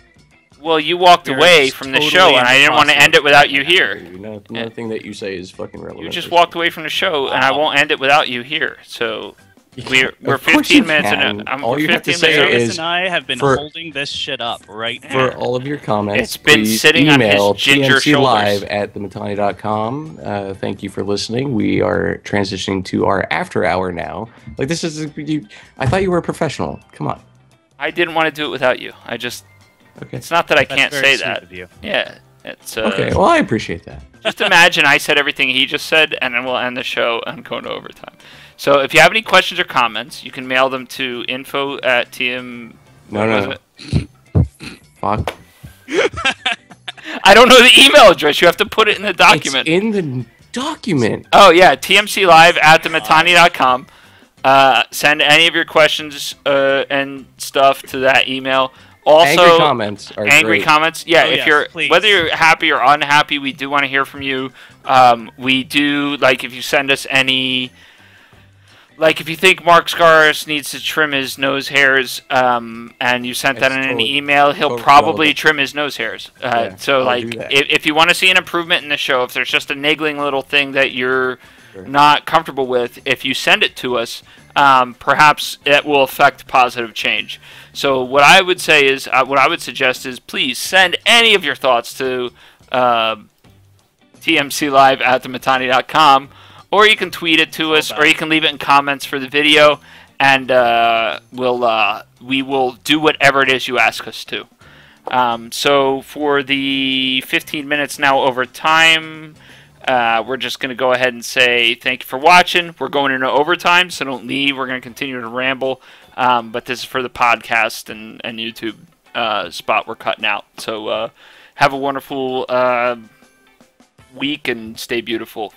Well, you walked away from the show, and I didn't want to end it without you here.
Nothing that you say is fucking relevant.
You just walked away from the show, and I won't end it without you here. So we're 15 minutes in.
All you have to say
Travis
is
and I have been holding this shit up right now.
for all of your comments.
It's been sitting on his ginger shoulders.
tmclive@thematani.com. Thank you for listening. We are transitioning to our after hour now. Like this is, I thought you were a professional. Come on.
I didn't want to do it without you.
Okay.
It's not that I can't
very
say
sweet
that.
of you.
Yeah. It's
Okay. Well, I appreciate that.
Just imagine I said everything he just said, and then we'll end the show and go into overtime. So if you have any questions or comments, you can mail them to info@tm.
No. Fuck.
I don't know the email address. You have to put it in the document.
It's in the document.
Oh yeah, tmclive@thematani.com. Send any of your questions and stuff to that email. Also,
angry comments are great.
comments. Yeah,
Oh,
if
yes,
you're
please.
whether you're happy or unhappy, we do want to hear from you. We do like if you send us any. Like if you think Mark Scaris needs to trim his nose hairs, and you sent that in an email, he'll probably trim his nose hairs. So
I'll
like
do that.
if you want to see an improvement in the show, if there's just a niggling little thing that you're not comfortable with, if you send it to us, perhaps it will affect positive change. So what I would say is, what I would suggest is, please send any of your thoughts to tmclive@thematani.com, or you can tweet it to us, or you can leave it in comments for the video, and we will do whatever it is you ask us to. So for the 15 minutes now over time, we're just going to go ahead and say thank you for watching. We're going into overtime, so don't leave. We're going to continue to ramble. But this is for the podcast and YouTube spot we're cutting out. So have a wonderful week and stay beautiful.